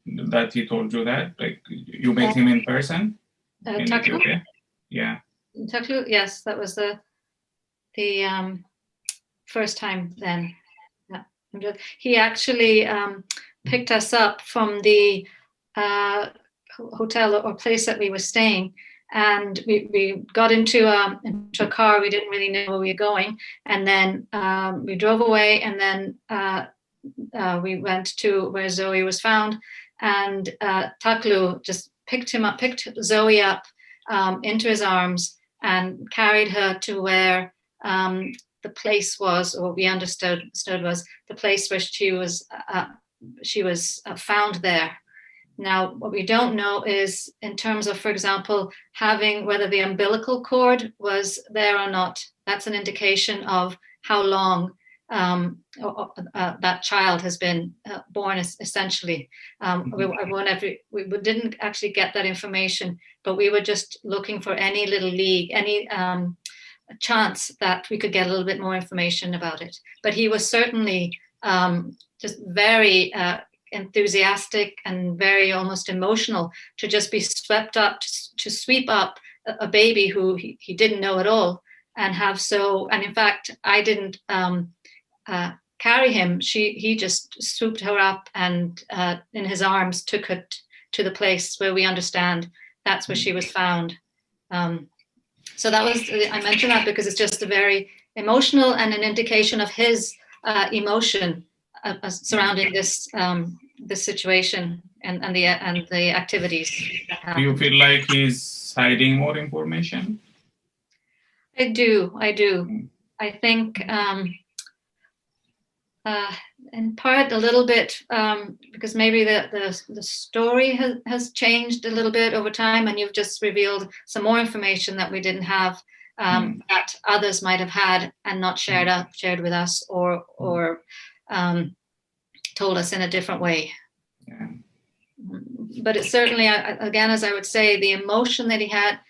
that he told you that? Like you met him in person in Ethiopia? Yeah. Taklu, yes, that was the first time then. Yeah. He actually picked us up from the hotel or place that we were staying, and we got into a car. We didn't really know where we were going, and then we drove away, and then we went to where Zoe was found, and Taklu just picked Zoe up into his arms and carried her to where the place was, or what we understood was the place where she was found there. Now, what we don't know is in terms of, for example, having whether the umbilical cord was there or not. That's an indication of how long that child has been born, essentially. We didn't actually get that information, but we were just looking for any little lead, any chance that we could get a little bit more information about it. But he was certainly just very enthusiastic and very almost emotional to just be swept up, to sweep up a baby who he didn't know at all, and have so. And in fact, I didn't carry him. He just swooped her up and in his arms took her to the place where we understand that's where she was found. So that was, I mention that because it's just a very emotional and an indication of his emotion surrounding this situation and the activities. Do you feel like he's hiding more information? I do. I think in part a little bit because maybe the story has changed a little bit over time, and you've just revealed some more information that we didn't have, that others might have had and not shared with us, or told us in a different way. Yeah. But it's certainly, again, as I would say, the emotion that he had.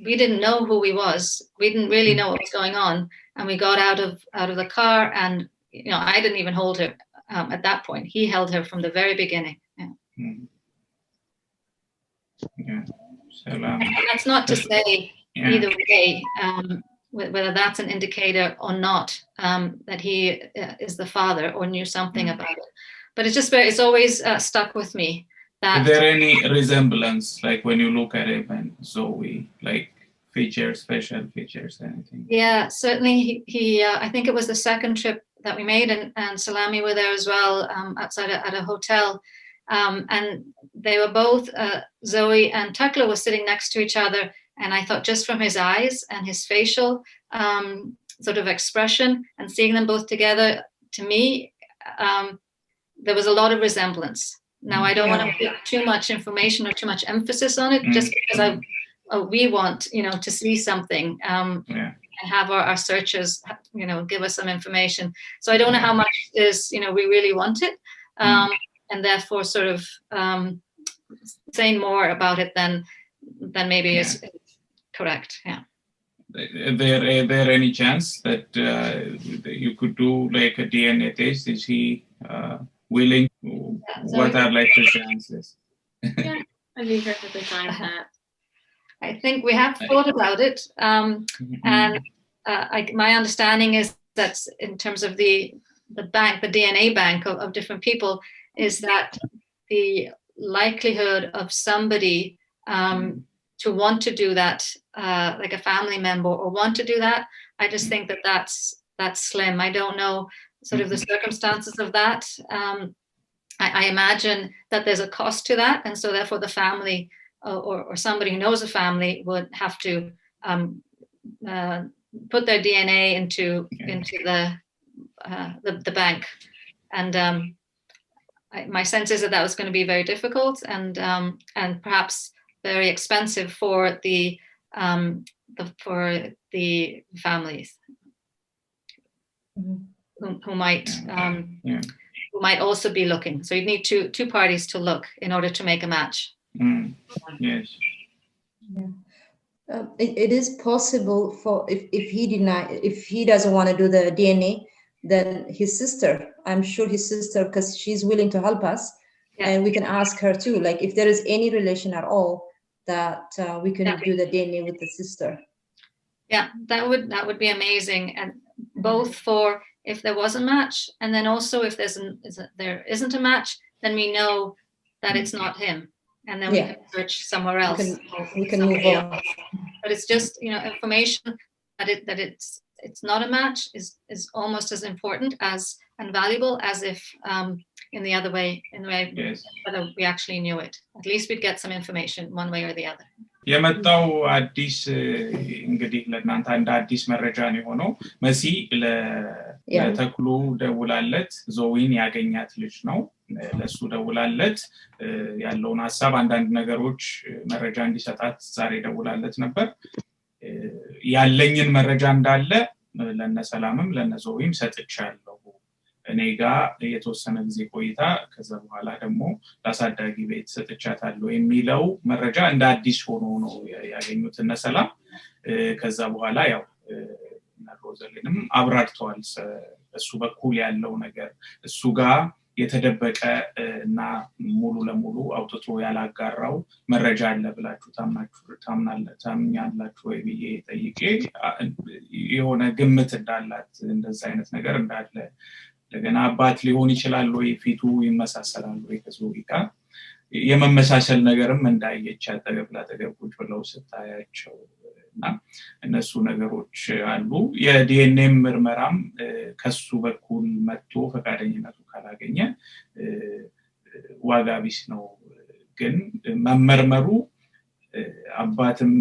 We didn't know who he was. We didn't really know what was going on, and we got out of the car, and I didn't even hold her at that point. He held her from the very beginning. Yeah. Yeah. And that's not to say either way whether that's an indicator or not that he is the father or knew something about it. But it's just it's always stuck with me. Is there any resemblance, like when you look at him and Zoe, like special features, anything? Yeah, certainly. He I think it was the second trip that we made, and Salami were there as well, outside at a hotel, and they were both Zoe and Takla were sitting next to each other, and I thought just from his eyes and his facial sort of expression and seeing them both together, to me, there was a lot of resemblance. Now, I don't want to put too much information or too much emphasis on it, just because we want, to see something and have our searchers, give us some information. So I don't know how much is, we really want it, and therefore sort of saying more about it than maybe is correct. Yeah. Is there any chance that you could do like a DNA test? Is he willing? What are like the chances? Yeah, I'd be perfectly fine with that. I think we have thought about it, and my understanding is that in terms of the DNA bank of different people, is that the likelihood of somebody to want to do that, like a family member, or want to do that, I just think that's slim. I don't know sort of the circumstances of that. I imagine that there's a cost to that, and so therefore the family or somebody who knows a family would have to put their DNA into the bank, and my sense is that was going to be very difficult and perhaps very expensive for the families who might also be looking. So you need two parties to look in order to make a match. Yes. Yeah. It is possible for if he doesn't want to do the DNA, then his sister, I'm sure his sister, because she's willing to help us, and we can ask her too, like if there is any relation at all that we can do the DNA with the sister. Yeah, that would be amazing, and both for if there was a match, and then also if there isn't a match, then we know that it's not him, and then we can search somewhere else. We can move on. But it's just information that it's not a match is almost as important as and valuable as if in the other way, whether we actually knew it. At least we'd get some information one way or the other. የመጣው አዲስ እንግዲህ ለእናንተ አንድ አዲስ መረጃ ነው የሆነው መሲ ለተክሉ ደውላለት ዞዊን ያገኛት ልጅ ነው ለሱ ደውላለት ያለውን ሐሳብ አንዳንድ ነገሮች መረጃ እንዲሰጣት ዛሬ ደውላለት ነበር ያለኝን መረጃ እንዳለ ለነሰላምም ለነዞዊም ሰጥቻለሁ እኔ ጋር የተወሰነ ጊዜ ቆይታ ከዛ በኋላ ደግሞ ለአሳዳጊ ቤት ሰጥቻታለሁ የሚለው መረጃ እንደ አዲስ ሆኖ ነው ያገኙት ነሰላም ከዛ በኋላ ያው ናሮዘልንም አብራርተዋል እሱ በኩል ያለው ነገር እሱ ጋር የተደበቀ እና ሙሉ ለሙሉ አውጥቶ ያላጋራው መረጃ አለ ብላችሁ ታምናላችሁ ወይ ብዬ ጠይቄ የሆነ ግምት እንዳላት እንደዛ አይነት ነገር እንዳለ ለገና አባት ሊሆን ይችላል ወይ ፊቱ ይመሳሰላል ወይ ከዞዊ ጋር የመመሳሰል ነገርም እንዳየች አጠገብላ ተገብቁጭ ብለው ስታያቸው እና እነሱ ነገሮች አሉ የዲኤንኤ ምርመራም ከሱ በኩል መጥቶ ፈቃደኝነቱ ካላገኘ ዋጋ ቢስ ነው ግን መመርመሩ አባትም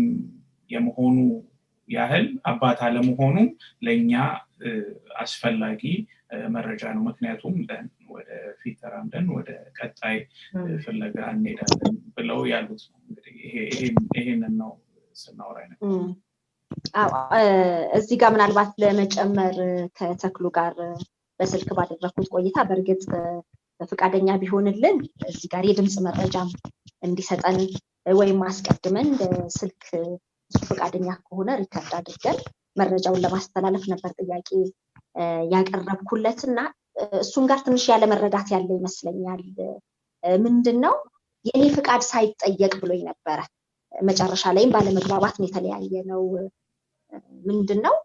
የመሆኑ ያህል አባት አለመሆኑ ለኛ አስፈላጊ መረጃ ነው ምክንያቱም ወደ ፊተራምደን ወደ ቀጣይ ፍለጋ እንሄዳለን ብለው ያሉት እንግዲህ ይሄንን ነው ስናወራ ነው እዚህ ጋር ምናልባት ለመጨመር ከተክሉ ጋር በስልክ ባደረኩት ቆይታ በርግጥ በፍቃደኛ ቢሆንልን እዚህ ጋር የድምጽ መረጃም እንዲሰጠን ወይም ማስቀድመን በስልክ ፍቃደኛ ከሆነ ሪከርድ አድርገን መረጃውን ለማስተላለፍ ነበር ጥያቄ ያቀረብኩለትና እሱን ጋር ትንሽ ያለ መረዳት ያለ ይመስለኛል ምንድነው የኔ ፍቃድ ሳይጠየቅ ብሎኝ ነበር መጨረሻ ላይም ባለመግባባት ነው የተለያየ ነው ምንድነው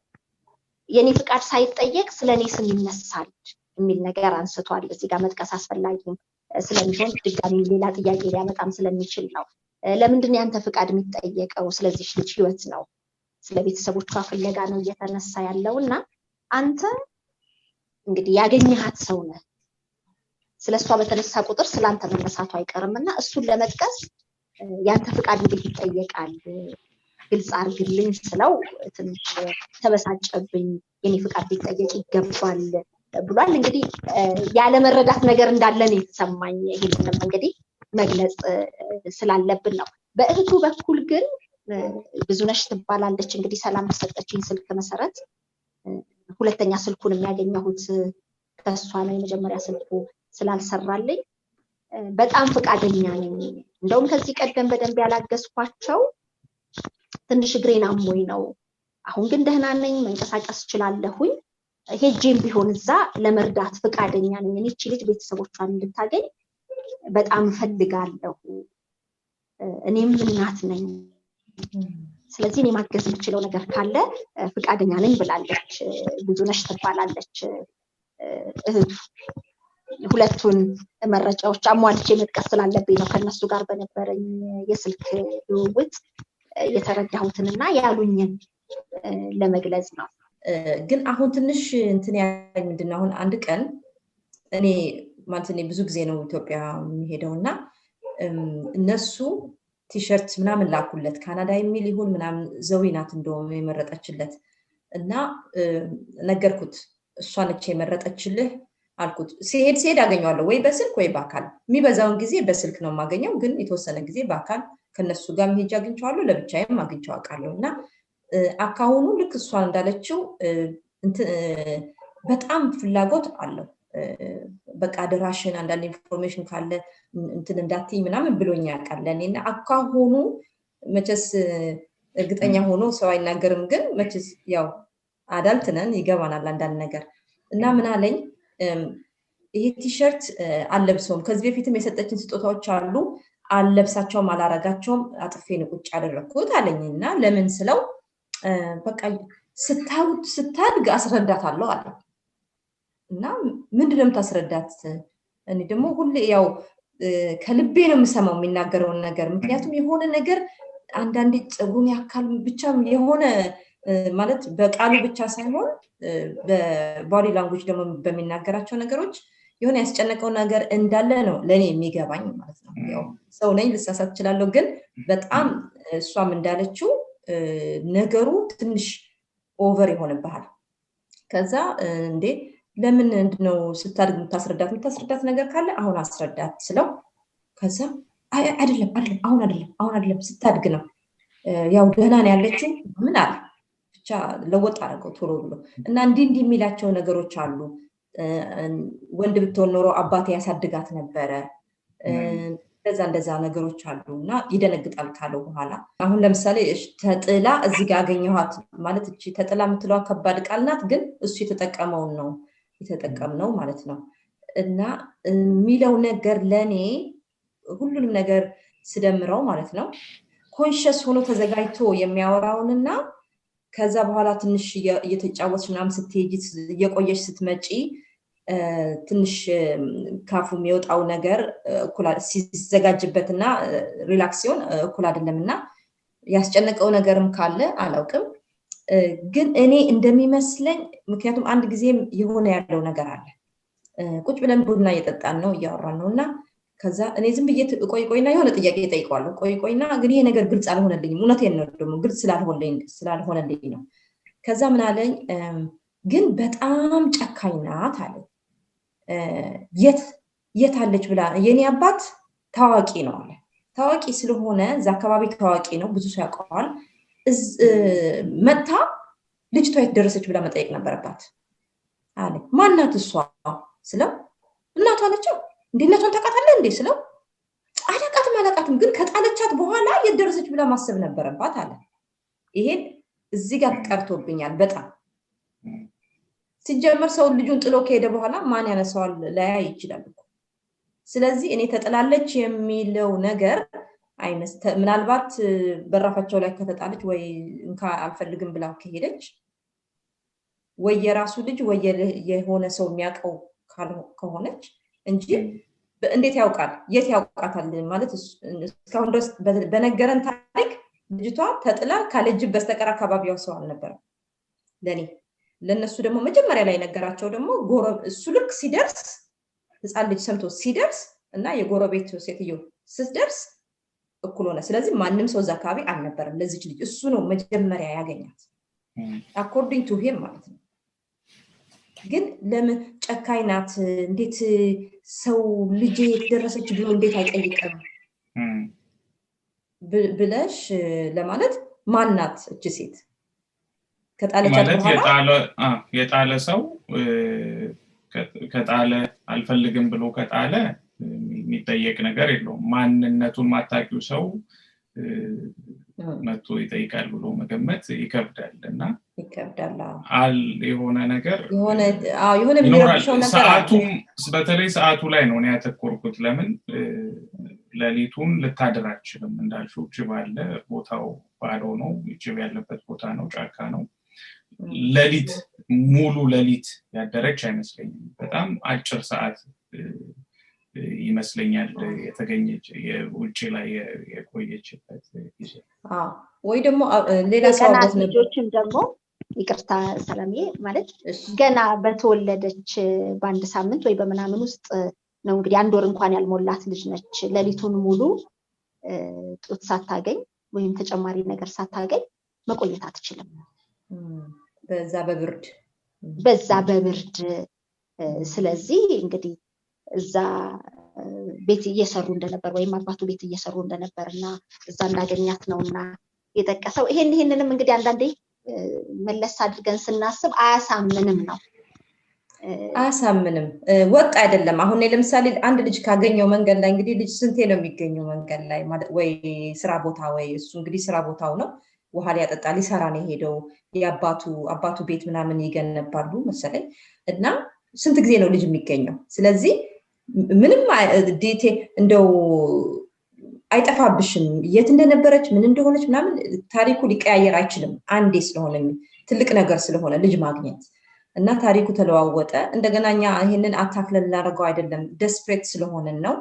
የኔ ፍቃድ ሳይጠየቅ ስለኔ ስም ይነሳል የሚል ነገር አንስቷል እዚህ ጋር መጥቀስ አስፈላጊ ስለሚሆን ድጋሚ ሌላ ጥያቄ ሊያመጣም ስለሚችል ነው ለምንድን ነው ያንተ ፍቃድ የሚጠየቀው ስለዚህ ልጅ ህይወት ነው ስለቤተሰቦቿ ፍለጋ ነው እየተነሳ ያለውና አንተ እንግዲህ ያገኘሃት ሰው ነህ ስለሷ በተነሳ ቁጥር ስላንተ መነሳቱ አይቀርምና እሱን ለመጥቀስ ያንተ ፍቃድ እንዴት ይጠየቃል ግልጽ አርግልኝ ስለው ትንሽ ተበሳጨብኝ የኔ ፍቃድ ሊጠየቅ ይገባል ብሏል እንግዲህ ያለ መረዳት ነገር እንዳለ ነው የተሰማኝ ይሄንን እንግዲህ መግለጽ ስላለብን ነው በእህቱ በኩል ግን ብዙነሽ ትባላለች እንግዲህ ሰላም ተሰጠችኝ ስልክ መሰረት ሁለተኛ ስልኩን የሚያገኘሁት ከሷ ነው የመጀመሪያ ስልኩ ስላልሰራልኝ በጣም ፍቃደኛ ነኝ እንደውም ከዚህ ቀደም በደንብ ያላገስኳቸው ትንሽ ግሬን አሞኝ ነው አሁን ግን ደህና ነኝ መንቀሳቀስ እችላለሁኝ ሄጄም ቢሆን እዛ ለመርዳት ፍቃደኛ ነኝ እኔ እቺ ልጅ ቤተሰቦቿን እንድታገኝ በጣም ፈልጋለሁ እኔም እናት ነኝ ስለዚህ እኔ ማገዝ የምችለው ነገር ካለ ፍቃደኛ ነኝ ብላለች ብዙነሽ ትባላለች እህቱ ሁለቱን መረጃዎች አሟልቼ መጥቀስ ስላለብኝ ነው ከነሱ ጋር በነበረኝ የስልክ ልውውጥ የተረዳሁትንና ያሉኝን ለመግለጽ ነው ግን አሁን ትንሽ እንትን ያለኝ ምንድነው አሁን አንድ ቀን እኔ ማለት እኔ ብዙ ጊዜ ነው ኢትዮጵያ የሚሄደውና እነሱ ቲሸርት ምናምን ላኩለት ካናዳ የሚል ይሁን ምናምን ዘዊናት እንደውም የመረጠችለት እና ነገርኩት እሷ ነች የመረጠችልህ አልኩት ሲሄድ አገኘዋለሁ ወይ በስልክ ወይ በአካል የሚበዛውን ጊዜ በስልክ ነው ማገኘው ግን የተወሰነ ጊዜ በአካል ከነሱ ጋር ሄጄ አግኝቻለሁ ለብቻዬም አግኝቻው አውቃለሁና አካውኑ ልክ እሷ እንዳለችው በጣም ፍላጎት አለው በቃ አደራሽን አንዳንድ ኢንፎርሜሽን ካለ እንትን እንዳትይ ምናምን ብሎኛ ያውቃል ለኔና አካውኑ መቼስ እርግጠኛ ሆኖ ሰው አይናገርም ግን መቼስ ያው አዳልት ነን ይገባናል አንዳንድ ነገር እና ምን አለኝ ይሄ ቲሸርት አለብሰውም ከዚህ በፊትም የሰጠችን ስጦታዎች አሉ አለብሳቸውም አላረጋቸውም አጥፌን ቁጭ አደረኩት አለኝና ለምን ስለው በቃ ስታድግ አስረዳታለሁ አለ እና ምንድነው የምታስረዳት እኔ ደግሞ ሁሌ ያው ከልቤ ነው የምሰማው የሚናገረውን ነገር ምክንያቱም የሆነ ነገር አንዳንዴ ጸጉን ያካል ብቻ የሆነ ማለት በቃሉ ብቻ ሳይሆን በቦዲ ላንጉዌጅ ደግሞ በሚናገራቸው ነገሮች የሆነ ያስጨነቀው ነገር እንዳለ ነው ለኔ የሚገባኝ ማለት ነው ያው ሰው ነኝ ልሳሳት እችላለሁ ግን በጣም እሷም እንዳለችው ነገሩ ትንሽ ኦቨር ይሆንብሃል ከዛ እንዴ ለምን እንደው ስታድግ የምታስረዳት ነገር ካለ አሁን አስረዳት ስለው ከዛ አይደለም አሁን አይደለም ስታድግ ነው ያው ደህና ነው ያለችው ምን አለ ብቻ ለወጥ አደረገው ቶሎ ብሎ እና እንዲህ የሚላቸው ነገሮች አሉ ወንድ ብትሆን ኖሮ አባቴ ያሳድጋት ነበረ እንደዛ ነገሮች አሉና ይደነግጣል ካለው በኋላ አሁን ለምሳሌ ተጥላ እዚህ ጋር አገኘኋት ማለት እቺ ተጥላ የምትለው ከባድ ቃል ናት ግን እሱ የተጠቀምነው ማለት ነው እና የሚለው ነገር ለኔ ሁሉንም ነገር ስደምረው ማለት ነው ኮንሺየስ ሆኖ ተዘጋጅቶ የሚያወራውንና ከዛ በኋላ ትንሽ እየተጫወተች ምናምን ስትሄጂ እየቆየች ስትመጪ ትንሽ ካፉ የሚወጣው ነገር እኩል ሲዘጋጅበትና ሪላክሲዮን እኩል አይደለምና ያስጨነቀው ነገርም ካለ አላውቅም ግን እኔ እንደሚመስለኝ ምክንያቱም አንድ ጊዜም የሆነ ያለው ነገር አለ ቁጭ ብለን ቡና እየጠጣን ነው እያወራን ነውና ከዛ እኔ ዝም ብዬ ቆይና የሆነ ጥያቄ ጠይቀዋለሁ ቆይና ግን ይሄ ነገር ግልጽ አልሆነልኝም እውነቴን ነው ደግሞ ግልጽ ስላልሆነልኝ ነው ከዛ ምን አለኝ ግን በጣም ጨካኝ ናት አለ የት አለች ብላ የኔ አባት ታዋቂ ነው አለ ታዋቂ ስለሆነ እዛ አካባቢ ታዋቂ ነው ብዙ ሰው ያውቀዋል መጣ ልጅቷ የት ደረሰች ብላ መጠየቅ ነበረባት አለ ማናት እሷ ስለው እናቷ ነች እንዴነቷን ታውቃታለህ እንዴ ስለው አላቃትም ግን ከጣለቻት በኋላ የት ደረሰች ብላ ማሰብ ነበረባት አለ ይሄን እዚህ ጋር ቀርቶብኛል በጣም ሲጀመር ሰው ልጁን ጥሎ ከሄደ በኋላ ማን ያነሳዋል ላይ ይችላል ስለዚህ እኔ ተጥላለች የሚለው ነገር ምናልባት በራፋቸው ላይ ከተጣለች ወይ እንካ አልፈልግም ብላ ከሄደች ወይ የራሱ ልጅ ወይ የሆነ ሰው የሚያቀው ከሆነች እንጂ እንዴት ያውቃል የት ያውቃታል ማለት እስካሁን ድረስ በነገረን ታሪክ ልጅቷ ተጥላ ካለጅ በስተቀር አካባቢው ሰው አልነበረም ለነሱ ደግሞ መጀመሪያ ላይ ነገራቸው ደግሞ እሱ ልክ ሲደርስ ህፃን ልጅ ሰምቶ ሲደርስ እና የጎረቤት ሴትዮ ስትደርስ እኩል ሆነ ስለዚህ ማንም ሰው እዛ አካባቢ አልነበረም ለዚህ ልጅ እሱ ነው መጀመሪያ ያገኛት according to him ማለት ነው ግን ለምን ጨካኝ ናት እንዴት ሰው ልጅ ደረሰች ብሎ እንዴት አይጠይቅም ብለሽ ለማለት ማናት እቺ ሴት ከጣለቻት በኋላ የጣለ ሰው ከጣለ አልፈልግም ብሎ ከጣለ የሚጠየቅ ነገር የለውም ማንነቱን ማታቂው ሰው መጥቶ ይጠይቃል ብሎ መገመት ይከብዳልና የሆነ ነገር የሆነ የሚረብሸው ነገር ሰዓቱም በተለይ ሰዓቱ ላይ ነው ያተኮርኩት ለምን ለሊቱን ልታድራችንም እንዳልሽው ጅብ አለ ቦታው ባዶ ነው ጅብ ያለበት ቦታ ነው ጫካ ነው ለሊት ሙሉ ለሊት ያደረች አይመስለኝም በጣም አጭር ሰዓት ይመስለኛል የተገኘች የውጪ ላይ የቆየችበት ጊዜ ወይ ደግሞ ሌላ ሰው ልጆችም ደግሞ ይቅርታ ሰላምዬ ማለት ገና በተወለደች በአንድ ሳምንት ወይ በመናምን ውስጥ ነው እንግዲህ አንድ ወር እንኳን ያልሞላት ልጅ ነች ለሊቱን ሙሉ ጡት ሳታገኝ ወይም ተጨማሪ ነገር ሳታገኝ መቆየት አትችልም በዛ በብርድ ስለዚህ እንግዲህ እዛ ቤት እየሰሩ እንደነበር ወይም አባቱ ቤት እየሰሩ እንደነበርና እዛ እንዳገኛት ነውና የጠቀሰው ይሄንንም እንግዲህ አንዳንዴ መለስ አድርገን ስናስብ አያሳምንም ወጥ አይደለም አሁን ለምሳሌ አንድ ልጅ ካገኘው መንገድ ላይ እንግዲህ ልጅ ስንቴ ነው የሚገኘው መንገድ ላይ ወይ ስራ ቦታ ወይ እሱ እንግዲህ ስራ ቦታው ነው ውሃ ሊያጠጣ ሊሰራ ነው ሄደው የአባቱ ቤት ምናምን ይገነባሉ መሰለኝ እና ስንት ጊዜ ነው ልጅ የሚገኘው ስለዚህ ምንም ዲቴ እንደው አይጠፋብሽም የት እንደነበረች ምን እንደሆነች ምናምን ታሪኩ ሊቀያየር አይችልም አንዴ ስለሆነ ትልቅ ነገር ስለሆነ ልጅ ማግኘት እና ታሪኩ ተለዋወጠ እንደገናኛ ይሄንን አታክለን ላደርገው አይደለም ዴስፕሬት ስለሆነ ነው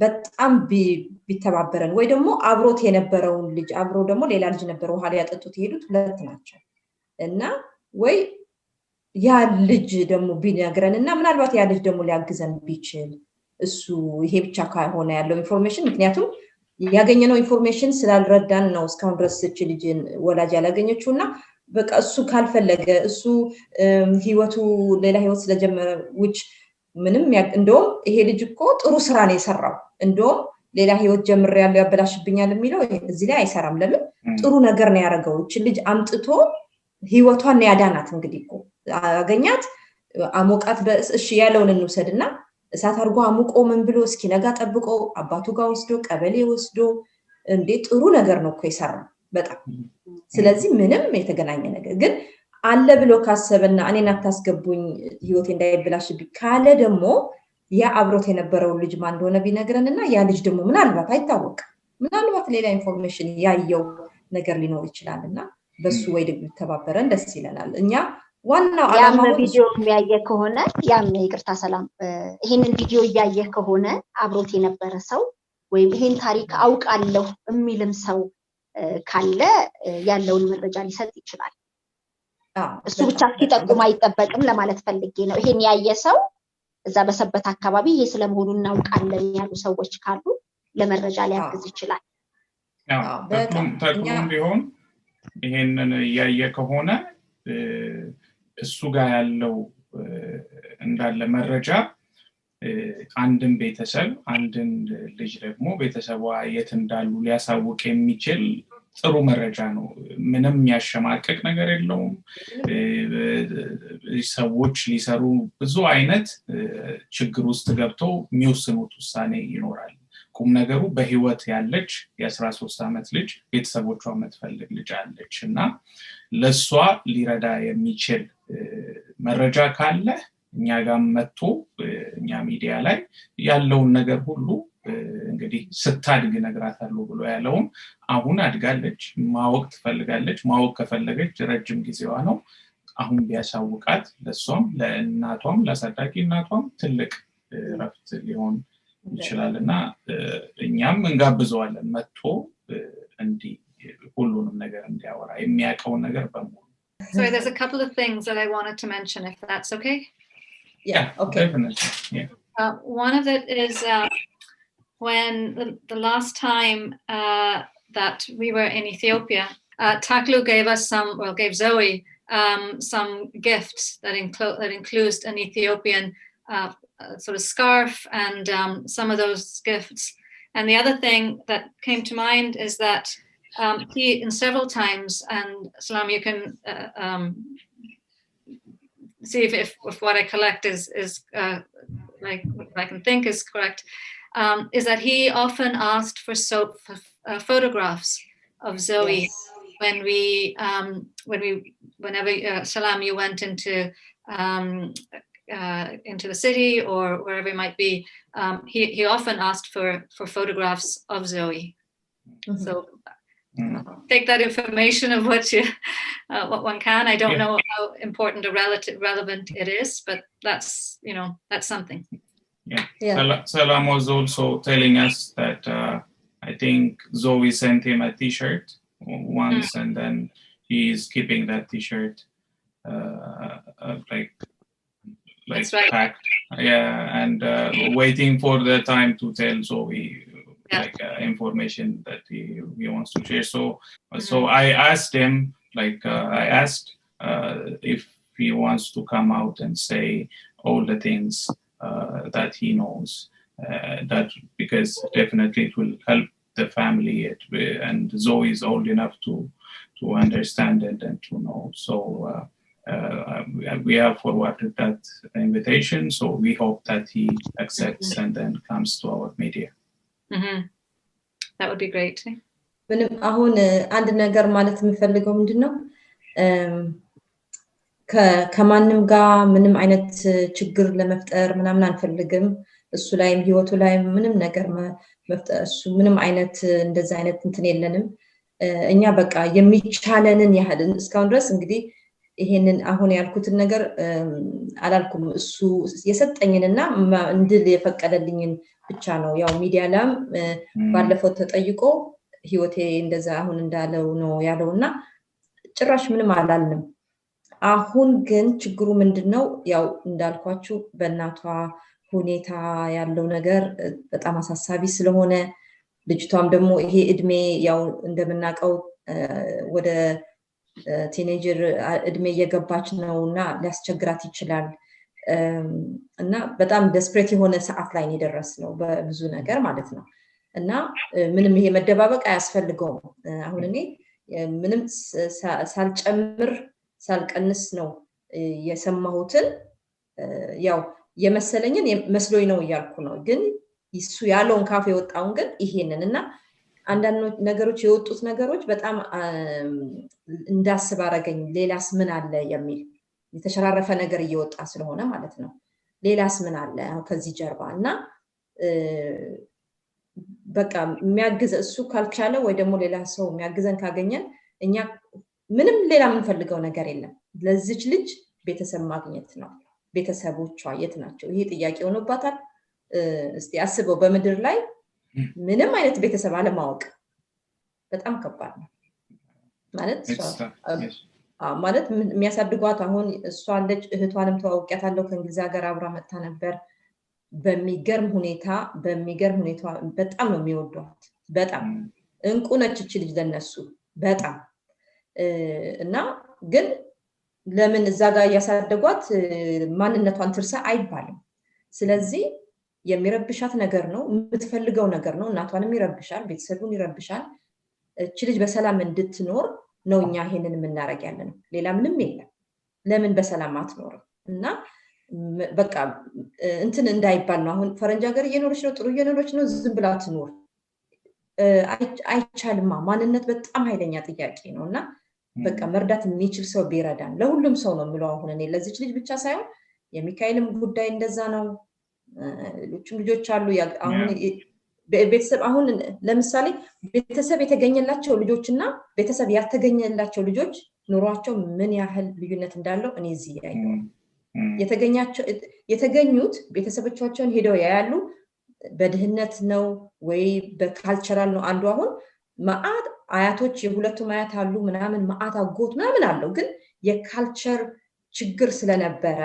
በጣም ቢተባበረን ወይ ደግሞ አብሮት የነበረውን ልጅ አብሮ ደግሞ ሌላ ልጅ ነበር ውሃ ሊያጠጡት ይሄዱት ሁለት ናቸው እና ወይ ያ ልጅ ደግሞ ቢነግረንና ምናልባት ያ ልጅ ደግሞ ሊያግዘን ቢችል እሱ ይሄ ብቻ ካሆነ ያለው ኢንፎርሜሽን ምክንያቱም ያገኘነው ኢንፎርሜሽን ስላልረዳን ነው እስካሁን ድረስ እቺ ልጅን ወላጅ ያላገኘችውና በቃ እሱ ካልፈለገ እሱ ህይወቱ ሌላ ህይወት ስለጀመረ which ምንም እንደውም ይሄ ልጅ እኮ ጥሩ ስራ ነው የሰራው እንደውም ሌላ ህይወት ጀምር ያለው ያበላሽብኛል የሚለው እዚህ ላይ አይሰራም ለምን ጥሩ ነገር ነው ያደረገው እቺ ልጅ አምጥቶ ህይወቷን ያዳናት እንግዲህ እኮ አገኛት አሞቃት እሺ ያለውን እንውሰድና እሳት አርጎ አሙቆ ምን ብሎ እስኪ ነጋ ጠብቆ አባቱ ጋር ወስዶ ቀበሌ ወስዶ እንዴ ጥሩ ነገር ነው እኮ የሰራው በጣም ስለዚህ ምንም የተገናኘ ነገር ግን አለ ብሎ ካሰበና እኔን አታስገቡኝ ህይወቴ እንዳይበላሽብኝ ካለ ደግሞ ያ አብሮት የነበረው ልጅ ማን እንደሆነ ቢነግረንና ያ ልጅ ደግሞ ምናልባት አይታወቅ ምናልባት ሌላ ኢንፎርሜሽን ያየው ነገር ሊኖር ይችላልና በሱ ወይ ደግሞ ተባበረን ደስ ይለናል እኛ ዋናው ዓላማው ቪዲዮ የሚያየ ከሆነ ያም ይቅርታ ሰላም ይሄንን ቪዲዮ ያየ ከሆነ አብሮት የነበረ ሰው ወይም ይሄን ታሪክ አውቃለሁ የሚልም ሰው ካለ ያለውን መረጃ ሊሰጥ ይችላል እሱ ብቻ ሲጠቁም አይጠበቅም ለማለት ፈልጌ ነው ይሄን ያየ ሰው እዛ በሰበት አካባቢ ይሄ ስለመሆኑ እናውቃለን ያሉ ሰዎች ካሉ ለመረጃ ሊያግዝ ይችላል በጣም ቢሆን ይሄንን ያየ ከሆነ እሱ ጋር ያለው እንዳለ መረጃ አንድን ቤተሰብ አንድን ልጅ ደግሞ ቤተሰቧ የት እንዳሉ ሊያሳውቅ የሚችል ጥሩ መረጃ ነው ምንም ያሸማቀቅ ነገር የለውም ሰዎች ሊሰሩ ብዙ አይነት ችግር ውስጥ ገብተው የሚወስኑት ውሳኔ ይኖራል ቁም ነገሩ በህይወት ያለች የ13 አመት ልጅ ቤተሰቦቿ መትፈልግ ልጅ አለችና ለሷ ሊረዳ የሚችል መረጃ ካለ እኛ ጋር መጥቶ እኛ ሚዲያ ላይ ያለውን ነገር ሁሉ እንግዲህ ስታድግ ነግራታለሁ ብሎ ያለውን አሁን አድጋለች ማወቅ ትፈልጋለች ማወቅ ከፈለገች ረጅም ጊዜዋ ነው አሁን ቢያሳውቃት ለሷም ለእናቷም ለአሳዳጊ እናቷም ትልቅ ረፍት ሊሆን ይችላልና እኛም እንጋብዘዋለን መጥቶ እንዲ ሁሉንም ነገር እንዲያወራ የሚያቀው ነገር በሙሉ So there's a couple of things that I wanted to mention if that's okay. Yeah, okay. Definitely. Yeah. One of it is when the last time that we were in Ethiopia, Taklu gave Zoe some gifts that includes an Ethiopian sort of scarf and some of those gifts. And the other thing that came to mind is that he, in several times, and Salam, you can see if what I collect is like what I can think is correct, is that he often asked for photographs of Zoe. Yes. Whenever Salam, you went into the city or wherever it might be, he often asked for photographs of Zoe. Mm-hmm. So take that information of what one can. I don't know how important or relevant it is, but that's something. Yeah. Salam was also telling us that I think Zoe sent him a T-shirt once, and then he's keeping that T-shirt like that's right. packed and waiting for the time to tell, so we like information that he wants to share. So I asked him, I asked if he wants to come out and say all the things that he knows, that because definitely it will help the family, and Zoe is old enough to understand it and to know. So we have forwarded that invitation, so we hope that he accepts and then comes to our media. That would be great. አሁን አንድ ነገር ማለት የምፈልገው ምንድነው ከማንም ጋር ምንም አይነት ችግር ለመፍጠር ምናምን አንፈልግም እሱ ላይም ህይወቱ ላይ ምንም ነገር መፍጠር እሱ ምንም አይነት እንደዛ አይነት እንትን የለንም እኛ በቃ የሚቻለንን ያህል እስካሁን ድረስ እንግዲህ ይሄንን አሁን ያልኩትን ነገር አላልኩም እሱ የሰጠኝንና እንድል የፈቀደልኝን ብቻ ነው ያው ሚዲያ ላም ባለፈው ተጠይቆ ህይወቴ እንደዛ አሁን እንዳለው ነው ያለውና ጭራሽ ምንም አላልንም አሁን ግን ችግሩ ምንድነው ያው እንዳልኳችሁ በእናቷ ሁኔታ ያለው ነገር በጣም አሳሳቢ ስለሆነ ልጅቷም ደግሞ ይሄ እድሜ ያው እንደምናቀው ወደ ቲኔጀር እድሜ እየገባች ነውና ሊያስቸግራት ይችላል እና በጣም ዴስፕሬት የሆነ ሰዓት ላይ ነው የደረስነው በብዙ ነገር ማለት ነው እና ምንም ይሄ መደባበቅ አያስፈልገውም አሁን እኔ ምንም ሳልጨምር ሳልቀንስ ነው የሰማሁትን ያው የመሰለኝን መስሎኝ ነው ያልኩ ነው ግን እሱ ያለውን ካፌ ወጣውን ግን ይሄንንና አንዳንድ ነገሮች የወጡት ነገሮች በጣም እንዳስብ አረገኝ ሌላስ ምን አለ የሚል የተሸራረፈ ነገር እየወጣ ስለሆነ ማለት ነው ሌላስ ምን አለ ከዚህ ጀርባና በቃ የሚያግዝ እሱ ካልቻለ ወይ ደግሞ ሌላ ሰው የሚያግዘን ካገኘን እኛ ምንም ሌላ የምንፈልገው ነገር የለም ለዚች ልጅ ቤተሰብ ማግኘት ነው ቤተሰቦቿ የት ናቸው ይሄ ጥያቄ ሆኖባታል እስቲ አስበው በመድር ላይ ምንም አይነት ቤተሰብ አለማወቅ በጣም ከባድ ነው ማለት የሚያሳድጓት አሁን እሷ ልጅ እህቷንም ተዋውቂያታለሁ ከእንግሊዝ ሀገር አብራ መጣ ነበር በሚገርም ሁኔታ በጣም ነው የሚወዷት በጣም እንቁ ነች እቺ ልጅ ለነሱ በጣም እና ግን ለምን እዛ ጋር ያሳደጓት ማንነቷን ትርሳ አይባልም ስለዚህ የሚረብሻት ነገር ነው የምትፈልገው ነገር ነው እናቷንም ይረብሻል ቤተሰቡን ይረብሻል እቺ ልጅ በሰላም እንድትኖር ነው እኛ ይሄንን የምናረግ ያለን ሌላ ምንም የለም ለምን በሰላም አትኖር እና በቃ እንትን እንዳይባል ነው አሁን ፈረንጅ ሀገር እየኖረች ነው ጥሩ እየኖረች ነው ዝም ብላ ትኖር አይቻልማ ማንነት በጣም ኃይለኛ ጥያቄ ነውና በቃ መርዳት የሚችል ሰው ቢረዳን ለሁሉም ሰው ነው ምለው አሁን እኔ ለዚች ልጅ ብቻ ሳይሆን የሚካኤልም ጉዳይ እንደዛ ነው ሌሎችም ልጆች አሉ አሁን ቤተሰብ አሁን ለምሳሌ ቤተሰብ የተገኘላቸው ልጆችና ቤተሰብ ያልተገኘላቸው ልጆች ኑሯቸው ምን ያህል ልዩነት እንዳለው እኔ እዚህ ያየው የተገኙት ቤተሰቦቻቸውን ሄደው ያያሉ በድህነት ነው ወይ በካልቸራል ነው አንዱ አሁን ማአት አያቶች የሁለቱም አያት አሉ ምናምን ማአት አጎት ምናምን አለው ግን የካልቸር ችግር ስለነበረ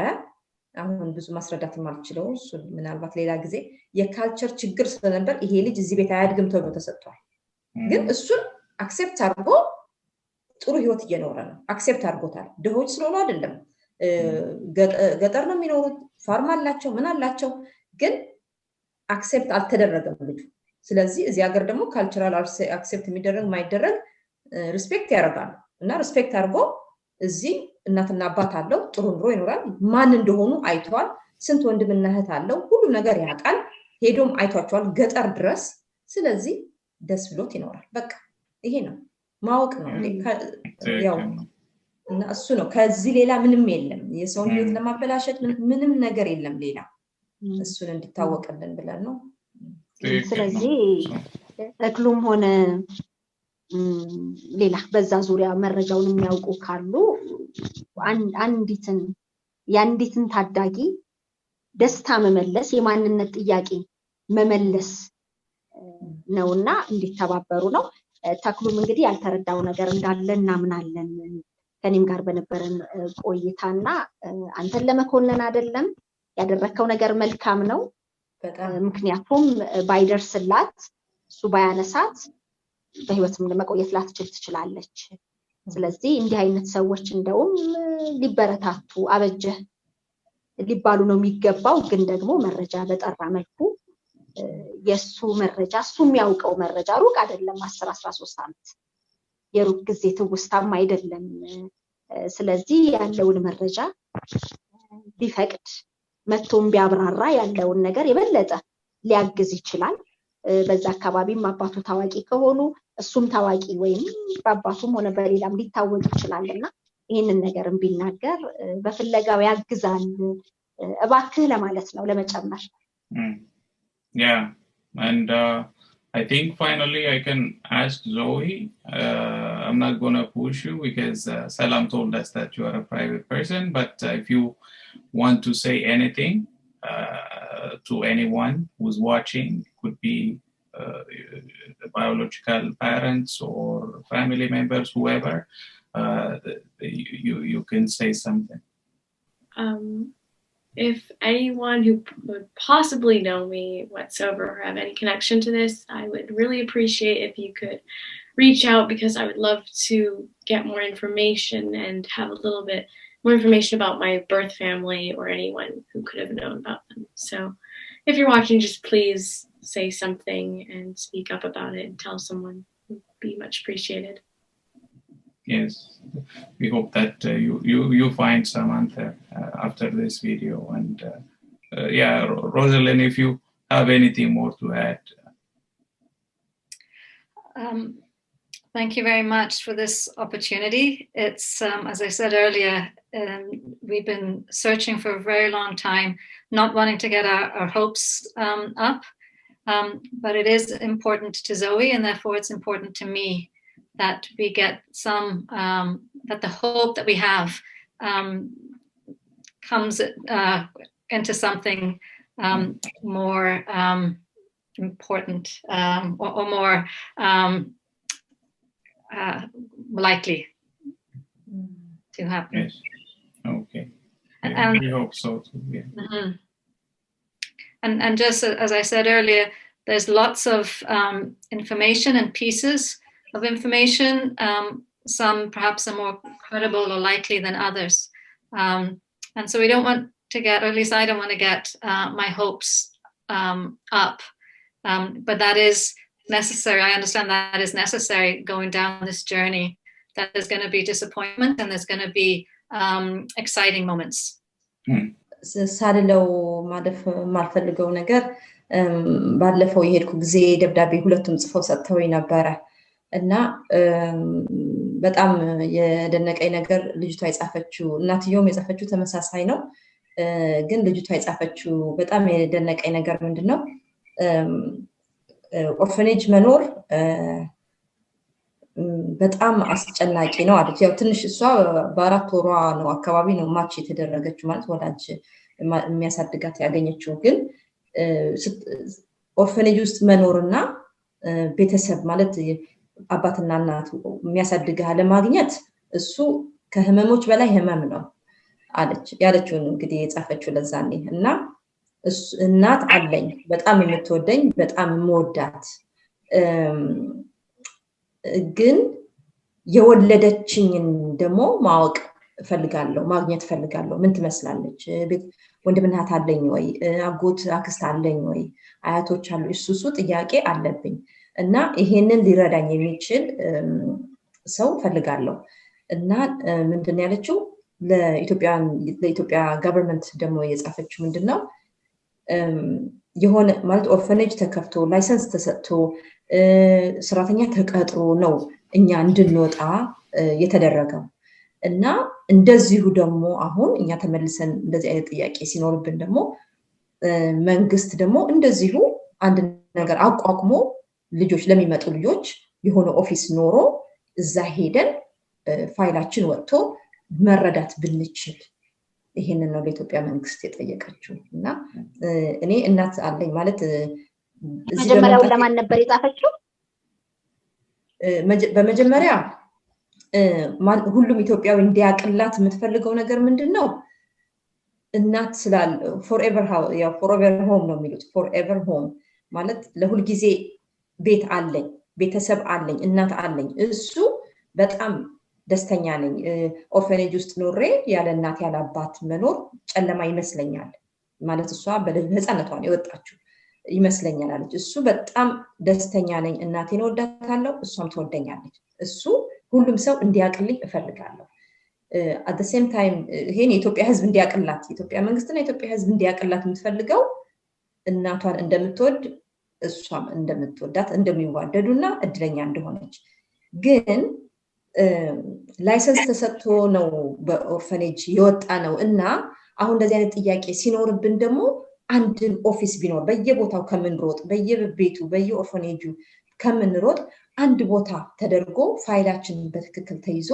አሁን ብዙ ማስረዳት ማልችለው እሱ ምናልባት ሌላ ጊዜ የካልቸር ችግር ስለነበር ይሄ ልጅ እዚህ ቤት አያድግም ተብሎ ተሰጥቷል ግን እሱን አክሴፕት አድርጎ ጥሩ ህይወት እየኖረ ነው አክሴፕት አድርጎታል ድሆች ስለሆነ አይደለም ገጠር ነው የሚኖሩት ፋርም አላቸው ምን አላቸው ግን አክሴፕት አልተደረገም ልጅ ስለዚህ እዚህ ሀገር ደግሞ ካልቸራል አክሴፕት የሚደረግ ማይደረግ ሪስፔክት ያደርጋሉ እና ሪስፔክት አድርጎ እዚህ እናትና አባት አለው ጥሩ ኑሮ ይኖራል ማን እንደሆኑ አይቷል ስንት ወንድምና እህት አለው ሁሉ ነገር ያውቃል ሄዶም አይቷቸዋል ገጠር ድረስ ስለዚህ ደስ ብሎት ይኖራል በቃ ይሄ ነው ማወቅ ነው ያው እና እሱ ነው ከዚህ ሌላ ምንም የለም የሰውን ህይወት ለማበላሸት ምንም ነገር የለም ሌላ እሱን እንዲታወቅልን ብለን ነው ስለዚህ ተክሉም ሆነ ሌላ በዛ ዙሪያ መረጃውን የሚያውቁ ካሉ አንዲትን ታዳጊ ደስታ መመለስ የማንነት ጥያቄ መመለስ ነውና እንዲተባበሩ ነው ተክሉም እንግዲህ ያልተረዳው ነገር እንዳለ እናምናለን ከኔም ጋር በነበረን ቆይታና አንተን ለመኮነን አይደለም ያደረከው ነገር መልካም ነው ምክንያቱም ባይደርስላት እሱ ባያነሳት በህይወትም ለመቆየት ላትችል ትችላለች ስለዚህ እንዲህ አይነት ሰዎች እንደውም ሊበረታቱ አበጀ ሊባሉ ነው የሚገባው ግን ደግሞ መረጃ በጠራ መልኩ የሱ መረጃ እሱ የሚያውቀው መረጃ ሩቅ አይደለም 10 13 ዓመት የሩቅ ጊዜ ትውስታም አይደለም ስለዚህ ያለውን መረጃ ቢፈቅድ መጥቶም ቢያብራራ ያለውን ነገር የበለጠ ሊያግዝ ይችላል በዛ አካባቢም አባቱ ታዋቂ ከሆኑ እሱም ታዋቂ ወይም በአባቱም ሆነ በሌላም ሊታወቅ ይችላልና ይሄንን ነገርም ቢናገር በፍለጋው ያግዛል እባክህ ለማለት ነው ለመጨመር Yeah and I think finally I can ask Zoe I'm not going to push you because Salam told us that you are a private person but if you want to say anything to anyone who's watching could be biological parents or family members whoever you can say something if anyone who would possibly know me whatsoever or have any connection to this I would really appreciate if you could reach out because I would love to get more information and have a little bit more information about my birth family or anyone who could have known about them. So if you're watching, just please say something and speak up about it and tell someone. It would be much appreciated. Yes, we hope that you find some answer after this video. And yeah, Rosalind, if you have anything more to add. Thank you very much for this opportunity. It's, as I said earlier, we've been searching for a very long time, not wanting to get our hopes up, but it is important to Zoe, and therefore it's important to me that we get some, that the hope that we have comes into something more important or more likely to happen. Yes. Okay. Yeah, we hope so too. Yeah. Mm-hmm. And just as I said earlier, there's lots of information and pieces of information. Some perhaps are more credible or likely than others. And so we don't want to get, or at least I don't want to get my hopes up. But that is necessary. I understand that is necessary going down this journey, that there's going to be disappointment and there's going to be exciting moments. ሳልለው ማልፈልገው ነገር ባለፈው የሄድኩ ጊዜ ደብዳቤ ሁለቱም ጽፈው ሰጥተውኝ ነበረ እና በጣም የደነቀኝ ነገር ልጅቷ የጻፈችው እናትየውም የጻፈችው ተመሳሳይ ነው ግን ልጅቷ የጻፈችው በጣም የደነቀኝ ነገር ምንድነው ኦርፈኔጅ መኖር በጣም አስጨናቂ ነው አለች ያው ትንሽ እሷ በአራት ወሯ ነው አካባቢ ነው ማች የተደረገችው ማለት ወላጅ የሚያሳድጋት ያገኘችው ግን ኦርፈኔጅ ውስጥ መኖርና ቤተሰብ ማለት አባትና እናት የሚያሳድግህ ለማግኘት እሱ ከህመሞች በላይ ህመም ነው አለች ያለችው እንግዲህ የጻፈችው ለዛኔ እና እናት አለኝ በጣም የምትወደኝ በጣም የምወዳት ግን የወለደችኝን ደሞ ማወቅ ፈልጋለሁ ማግኘት ፈልጋለሁ ምን ትመስላለች ወንድምና እህት አለኝ ወይ አጎት አክስት አለኝ ወይ አያቶች አሉ እሱሱ ጥያቄ አለብኝ እና ይሄንን ሊረዳኝ የሚችል ሰው ፈልጋለሁ እና ምንድነው ያለችው ለኢትዮጵያ ገቨርንመንት ደሞ የጻፈችው ምንድነው የሆነ ማለት ኦርፈኔጅ ተከፍቶ ላይሰንስ ተሰጥቶ ሰራተኛ ተቀጥሮ ነው እኛ እንድንወጣ የተደረገው እና እንደዚሁ ደሞ አሁን እኛ ተመልሰን እንደዚህ አይነት ጥያቄ ሲኖርብን ደሞ መንግስት ደሞ እንደዚሁ አንድ ነገር አቋቁሞ ልጆች ለሚመጡ ልጆች የሆነ ኦፊስ ኖሮ እዛ ሄደን ፋይላችን ወጥቶ መረዳት ብንችል ይሄንን ነው ለኢትዮጵያ መንግስት የጠየቀችው እና እኔ እናት አለኝ ማለት መጀመሪያው ለማን ነበር የጻፈችው በመጀመሪያ ሁሉም ኢትዮጵያዊ እንዲያቀላት የምትፈልገው ነገር ምንድነው እናት ስላል forever ያው forever home ነው የሚሉት forever home ማለት ለሁሉ ጊዜ ቤት አለኝ ቤተሰብ አለኝ እናት አለኝ እሱ በጣም ደስተኛ ነኝ ኦርፈኔጅ ውስጥ ኖሬ ያለ እናት ያለ አባት መኖር ጨለማ ይመስለኛል ማለት እሷ በህፃንነቷ ነው የወጣችው ይመስለኛል አለች እሱ በጣም ደስተኛ ነኝ እናቴን ወዳታለሁ እሷም ትወደኛለች እሱ ሁሉም ሰው እንዲያቅልኝ እፈልጋለሁ at the same time ይሄን የኢትዮጵያ ህዝብ እንዲያቅላት የኢትዮጵያ መንግስትና የኢትዮጵያ ህዝብ እንዲያቅላት የምትፈልገው እናቷን እንደምትወድ እሷም እንደምትወዳት እንደሚዋደዱና እድለኛ እንደሆነች ግን ላይሰንስ ተሰጥቶ ነው በኦርፈኔጅ የወጣ ነው እና አሁን እንደዚህ አይነት ጥያቄ ሲኖርብን ደግሞ አንድ ኦፊስ ቢኖር በየቦታው ከምንሮጥ በየቤቱ በየኦርፈኔጁ ከምንሮጥ አንድ ቦታ ተደርጎ ፋይላችን በትክክል ተይዞ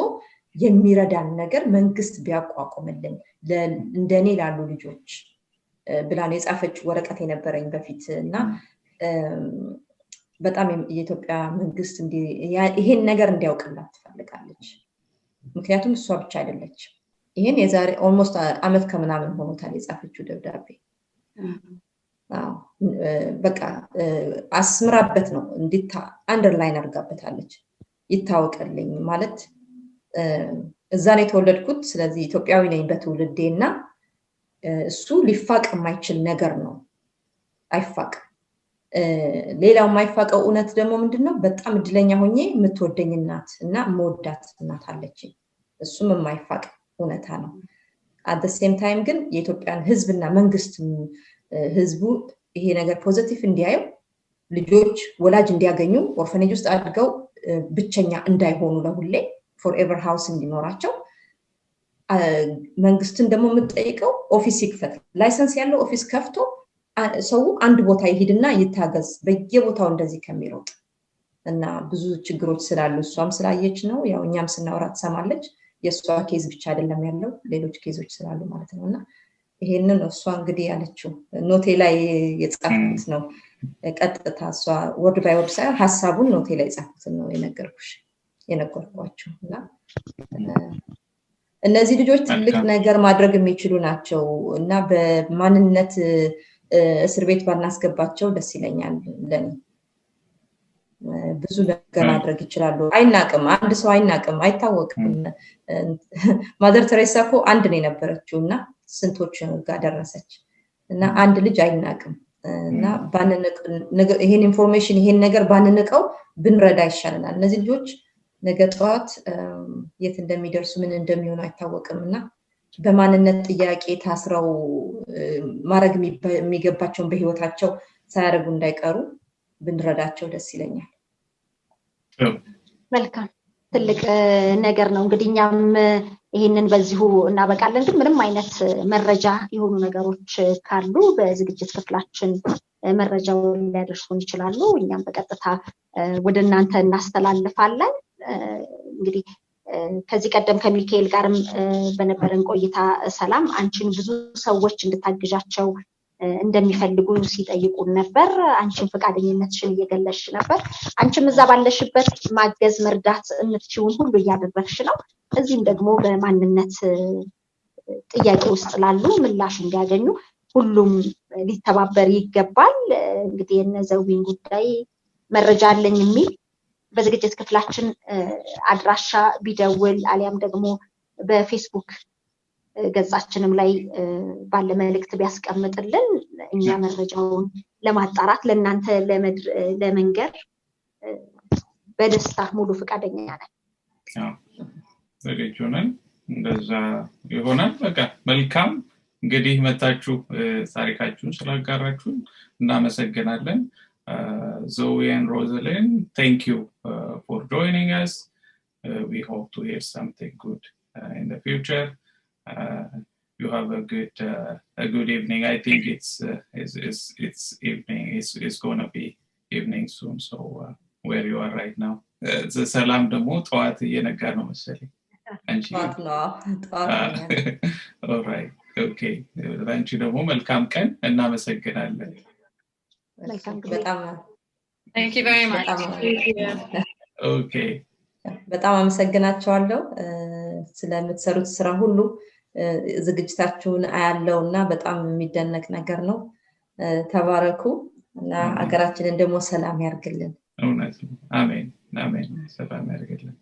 የሚረዳን ነገር መንግስት ቢያቋቁምልን እንደኔ ላሉ ልጆች ብላን የጻፈች ወረቀት የነበረኝ በፊት እና በጣም የኢትዮጵያ መንግስት ይሄን ነገር እንዲያውቅላት ትፈልጋለች ምክንያቱም እሷ ብቻ አይደለች ይሄን የዛሬ almost አመት ከምናምን ሆኖታል የጻፈችው ደብዳቤ በቃ አስምራበት ነው እንዲታ አንደርላይን አድርጋበታለች ይታወቅልኝ ማለት እዛ ላይ ተወለድኩት ስለዚህ ኢትዮጵያዊ ነኝ በትውልዴና እሱ ሊፋቅ የማይችል ነገር ነው አይፋቅ ሌላው የማይፋቀው እውነት ደግሞ ምንድነው በጣም እድለኛ ሆኜ የምትወደኝ እናት እና መወዳት እናት አለችኝ እሱም የማይፋቅ እውነታ ነው at the same time ግን የኢትዮጵያን ህዝብና መንግስት ህዝቡ ይሄ ነገር ፖዚቲቭ እንዲያዩ ልጆች ወላጅ እንዲያገኙ ኦርፈኔጅ ውስጥ አድርገው ብቸኛ እንዳይሆኑ ለሁሌ forever house እንዲኖራቸው መንግስትን ደግሞ የምትጠይቀው ኦፊስ ይክፈት ላይሰንስ ያለው ኦፊስ ከፍቶ ሰው አንድ ቦታ ይሄድና ይታገዝ በየቦታው እንደዚህ ከሚሮጥ እና ብዙ ችግሮች ስላሉ እሷም ስላየች ነው ያው እኛም ስናወራ ተሰማለች የሷ ኬዝ ብቻ አይደለም ያለው ሌሎች ኬዞች ስላሉ ማለት ነውና ይሄንን እሷ እንግዲህ ያለችው ኖቴ ላይ የጻፍኩት ነው ቀጥታ እሷ ወርድ ባይ ወርድ ሳይሆን ሐሳቡን ኖቴ ላይ የጻፍኩት ነው የነገርኳችሁ እና እነዚህ ልጆች ትልቅ ነገር ማድረግ የሚችሉ ናቸው እና በማንነት እስር ቤት ባናስገባቸው ደስ ይለኛል ለኔ ብዙ ነገር ማድረግ ይችላሉ አይናቅም አንድ ሰው አይናቅም አይታወቅም ማዘር ተሬሳ እኮ አንድ ነው የነበረችውና ስንቶች ጋር ደረሰች እና አንድ ልጅ አይናቅም እና ባንነቅ ይሄን ኢንፎርሜሽን ይሄን ነገር ባንነቀው ብንረዳ ይሻላል እነዚህ ልጆች ነገ ጠዋት የት እንደሚደርሱ ምን እንደሚሆኑ አይታወቅምና በማንነት ጥያቄ ታስረው ማረግ የሚገባቸውን በህይወታቸው ሳያረጉ እንዳይቀሩ ብንረዳቸው ደስ ይለኛል መልካም ትልቅ ነገር ነው እንግዲህኛም ይሄንን በዚሁ እናበቃለን ግን ምንም አይነት መረጃ የሆኑ ነገሮች ካሉ በዝግጅት ክፍላችን መረጃውን ሊያደርሱን ይችላሉ እኛም በቀጥታ ወደ እናንተ እናስተላልፋለን እንግዲህ ከዚህ ቀደም ከሚካኤል ጋርም በነበረን ቆይታ ሰላም አንቺን ብዙ ሰዎች እንድታግዣቸው እንደሚፈልጉ ሲጠይቁን ነበር አንቺን ፈቃደኝነትሽን እየገለጽሽ ነበር አንቺም እዛ ባለሽበት ማገዝ መርዳት የምትችውን ሁሉ እያደረግሽ ነው እዚህም ደግሞ በማንነት ጥያቄ ውስጥ ላሉ ምላሽ እንዲያገኙ ሁሉም ሊተባበር ይገባል እንግዲህ የነዘዊን ጉዳይ መረጃ አለኝ የሚል በዝግጅት ክፍላችን አድራሻ ቢደውል አሊያም ደግሞ በፌስቡክ ገጻችንም ላይ ባለ መልእክት ቢያስቀምጥልን እኛ መረጃውን ለማጣራት ለእናንተ ለመንገር በደስታ ሙሉ ፈቃደኛ ነን ዝግጁ ነን እንደዛ ይሆናል በቃ መልካም እንግዲህ መታችሁ ታሪካችሁን ስላጋራችሁን እናመሰግናለን Zoe and Rosalind, thank you for joining us. We hope to hear something good in the future. You have a good evening. I think it's evening. It's going to be evening soon. So where you are right now, the salam demo ጠዋት እየነጋ ነው መሰለኝ አንቺ all right okay አንቺ ደግሞ መልካም ቀን እናመሰግናለን Thank you very much. Okay. በጣም አመሰግናችኋለሁ ስለምትሰሩት ስራ ሁሉ ዝግጅታችሁን አያለውና በጣም የሚደነቅ ነገር ነው ተባረኩ እና አገራችንን ደግሞ ሰላም ያርግልን እውነት አሜን አሜን ሰላም ያርግልን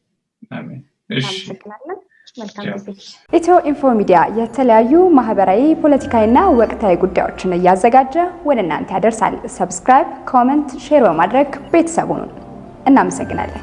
አሜን እሺ ኢትዮ ኢንፎ ሚዲያ የተለያዩ ማህበራዊ ፖለቲካዊና ወቅታዊ ጉዳዮችን እያዘጋጀ ወደ እናንተ ያደርሳል ሰብስክራይብ ኮሜንት ሼር በማድረግ ቤተሰቡን እናመሰግናለን